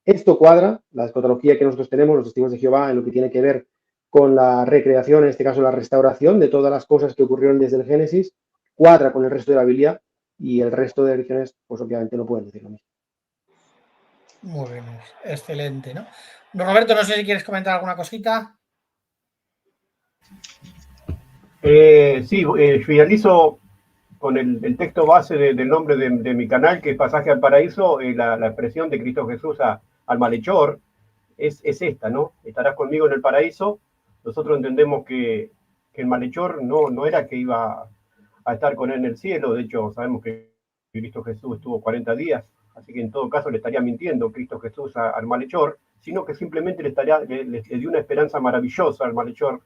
Esto cuadra, la escatología que nosotros tenemos, los testigos de Jehová, en lo que tiene que ver con la recreación, en este caso la restauración de todas las cosas que ocurrieron desde el Génesis, cuadra con el resto de la Biblia, y el resto de religiones, pues obviamente no pueden decir lo mismo. Muy bien, excelente, ¿no? Roberto, no sé si quieres comentar alguna cosita. Sí, finalizo con el texto base del nombre de mi canal, que es Pasaje al Paraíso. La expresión de Cristo Jesús al malhechor es esta, ¿no? Estarás conmigo en el paraíso. Nosotros entendemos que el malhechor no era que iba a estar con él en el cielo. De hecho, sabemos que Cristo Jesús estuvo 40 días, así que en todo caso le estaría mintiendo Cristo Jesús al malhechor, sino que simplemente le dio una esperanza maravillosa al malhechor,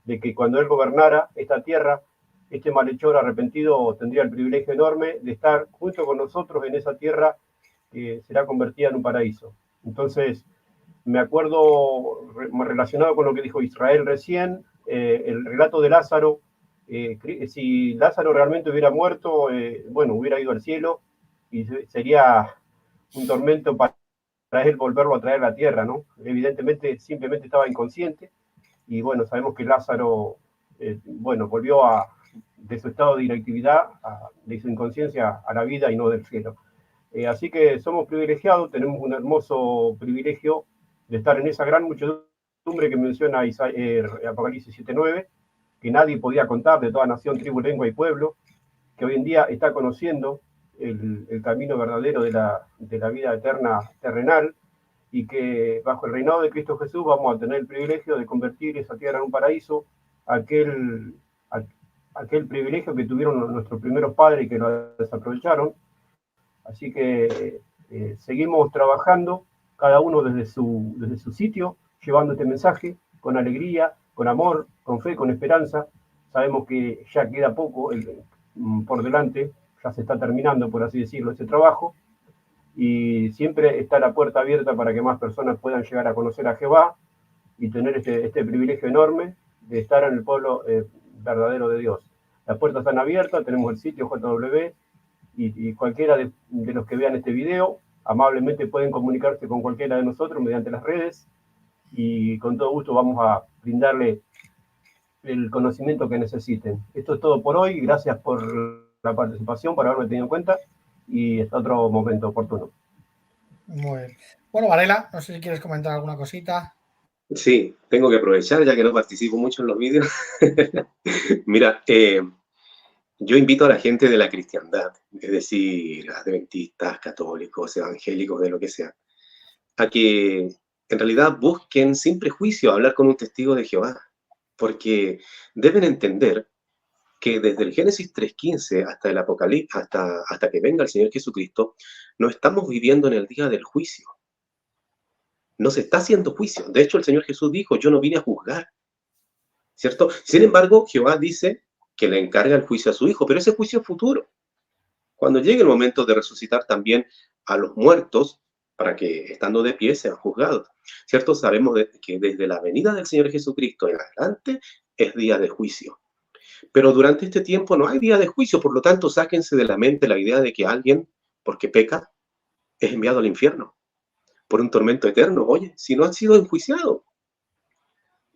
de que cuando él gobernara esta tierra, este malhechor arrepentido tendría el privilegio enorme de estar junto con nosotros en esa tierra que será convertida en un paraíso. Entonces, me acuerdo, relacionado con lo que dijo Israel recién, el relato de Lázaro. Si Lázaro realmente hubiera muerto, bueno, hubiera ido al cielo y sería un tormento para él volverlo a traer a la tierra, ¿no? Evidentemente, simplemente estaba inconsciente, y bueno, sabemos que Lázaro, bueno, volvió de su estado de inactividad, de su inconsciencia a la vida y no del cielo. Así que somos privilegiados, tenemos un hermoso privilegio de estar en esa gran muchedumbre que menciona Apocalipsis 7:9, que nadie podía contar, de toda nación, tribu, lengua y pueblo, que hoy en día está conociendo el camino verdadero de la vida eterna terrenal, y que bajo el reinado de Cristo Jesús vamos a tener el privilegio de convertir esa tierra en un paraíso, aquel privilegio que tuvieron nuestros primeros padres y que lo desaprovecharon. Así que seguimos trabajando, cada uno desde su sitio, llevando este mensaje con alegría, con amor, con fe, con esperanza. Sabemos que ya queda poco por delante, ya se está terminando, por así decirlo, ese trabajo, y siempre está la puerta abierta para que más personas puedan llegar a conocer a Jehová y tener este privilegio enorme de estar en el pueblo verdadero de Dios. Las puertas están abiertas, tenemos el sitio JW, y cualquiera de los que vean este video amablemente pueden comunicarse con cualquiera de nosotros mediante las redes, y con todo gusto vamos a brindarle el conocimiento que necesiten. Esto es todo por hoy. Gracias por la participación, por haberme tenido en cuenta, y hasta otro momento oportuno. Muy bien. Bueno, Varela, no sé si quieres comentar alguna cosita. Sí, tengo que aprovechar, ya que no participo mucho en los vídeos. Mira, yo invito a la gente de la cristiandad, es decir, adventistas, católicos, evangélicos, de lo que sea, a que en realidad busquen sin prejuicio hablar con un testigo de Jehová, porque deben entender que desde el Génesis 3:15 hasta el Apocalipsis, hasta que venga el Señor Jesucristo, no estamos viviendo en el día del juicio. No se está haciendo juicio. De hecho, el Señor Jesús dijo, yo no vine a juzgar, ¿cierto? Sin embargo, Jehová dice que le encarga el juicio a su Hijo, pero ese juicio es futuro. Cuando llegue el momento de resucitar también a los muertos, para que estando de pie sean juzgados, ¿cierto? Sabemos que desde la venida del Señor Jesucristo en adelante es día de juicio. Pero durante este tiempo no hay día de juicio, por lo tanto, sáquense de la mente la idea de que alguien, porque peca, es enviado al infierno por un tormento eterno. Oye, si no ha sido enjuiciado,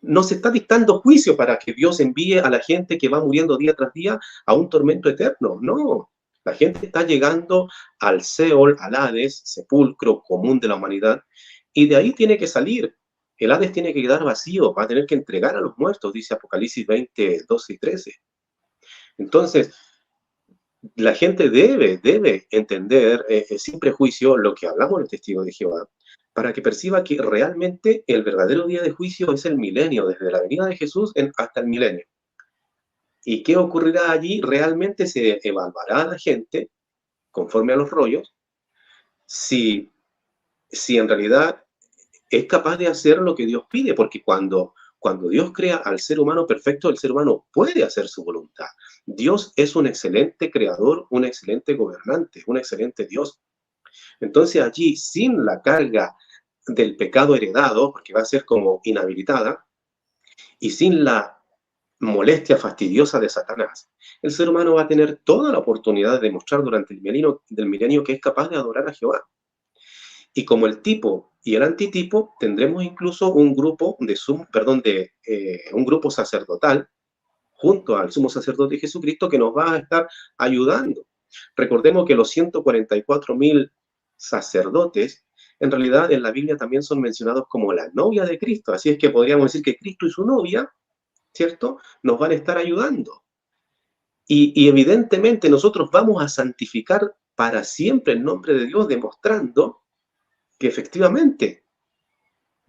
no se está dictando juicio para que Dios envíe a la gente que va muriendo día tras día a un tormento eterno. No, la gente está llegando al Seol, al Hades, sepulcro común de la humanidad, y de ahí tiene que salir. El Hades tiene que quedar vacío, va a tener que entregar a los muertos, dice Apocalipsis 20, 12 y 13. Entonces, la gente debe entender sin prejuicio lo que hablamos los testigos de Jehová, para que perciba que realmente el verdadero día de juicio es el milenio, desde la venida de Jesús hasta el milenio. ¿Y qué ocurrirá allí? Realmente se evaluará a la gente, conforme a los rollos, si en realidad es capaz de hacer lo que Dios pide, porque cuando Dios crea al ser humano perfecto, el ser humano puede hacer su voluntad. Dios es un excelente creador, un excelente gobernante, un excelente Dios. Entonces allí, sin la carga del pecado heredado, porque va a ser como inhabilitada, y sin la molestia fastidiosa de Satanás, el ser humano va a tener toda la oportunidad de demostrar durante el milenio que es capaz de adorar a Jehová. Y como el tipo y el antitipo, tendremos incluso un grupo un grupo sacerdotal junto al sumo sacerdote Jesucristo que nos va a estar ayudando. Recordemos que los 144.000 sacerdotes, en realidad en la Biblia también son mencionados como la novia de Cristo. Así es que podríamos decir que Cristo y su novia, ¿cierto?, nos van a estar ayudando. Y evidentemente nosotros vamos a santificar para siempre el nombre de Dios, demostrando que efectivamente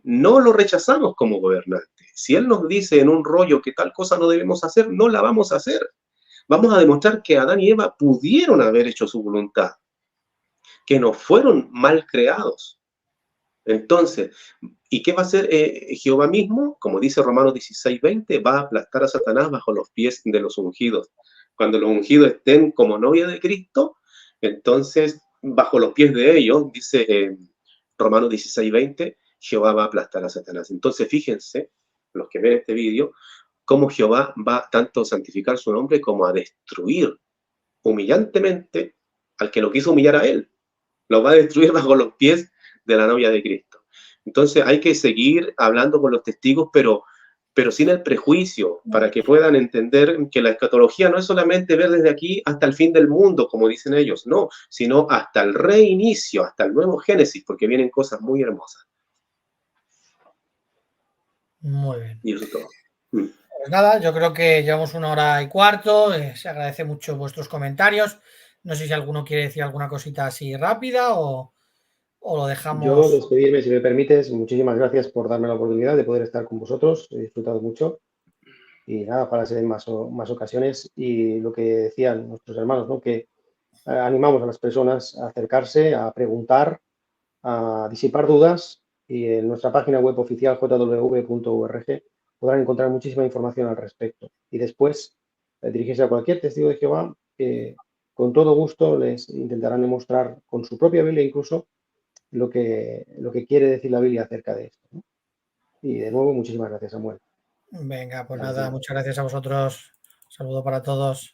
no lo rechazamos como gobernante. Si Él nos dice en un rollo que tal cosa no debemos hacer, no la vamos a hacer. Vamos a demostrar que Adán y Eva pudieron haber hecho su voluntad, que no fueron mal creados. Entonces, ¿y qué va a hacer Jehová mismo? Como dice Romanos 16:20, va a aplastar a Satanás bajo los pies de los ungidos. Cuando los ungidos estén como novia de Cristo, entonces, bajo los pies de ellos, dice Romanos 16:20, Jehová va a aplastar a Satanás. Entonces, fíjense, los que ven este vídeo, cómo Jehová va tanto a santificar su nombre como a destruir humillantemente al que lo quiso humillar a él. Lo va a destruir bajo los pies de la novia de Cristo. Entonces hay que seguir hablando con los testigos, pero sin el prejuicio, para que puedan entender que la escatología no es solamente ver desde aquí hasta el fin del mundo, como dicen ellos, no, sino hasta el reinicio, hasta el nuevo Génesis, porque vienen cosas muy hermosas. Muy bien. Y eso es todo. Pues nada, yo creo que llevamos 1 hora y cuarto, se agradece mucho vuestros comentarios. No sé si alguno quiere decir alguna cosita así rápida o lo Yo dejamos. despedirme, si me permites, muchísimas gracias por darme la oportunidad de poder estar con vosotros, he disfrutado mucho y nada, para ser en más ocasiones y lo que decían nuestros hermanos, ¿no? Que animamos a las personas a acercarse, a preguntar, a disipar dudas y en nuestra página web oficial jw.org podrán encontrar muchísima información al respecto. Y después dirigirse a cualquier testigo de Jehová que con todo gusto les intentarán demostrar con su propia Biblia incluso lo que quiere decir la Biblia acerca de esto, ¿no? Y de nuevo, muchísimas gracias, Samuel. Venga, pues Hasta la nada, próxima. muchas gracias a vosotros. Saludo para todos.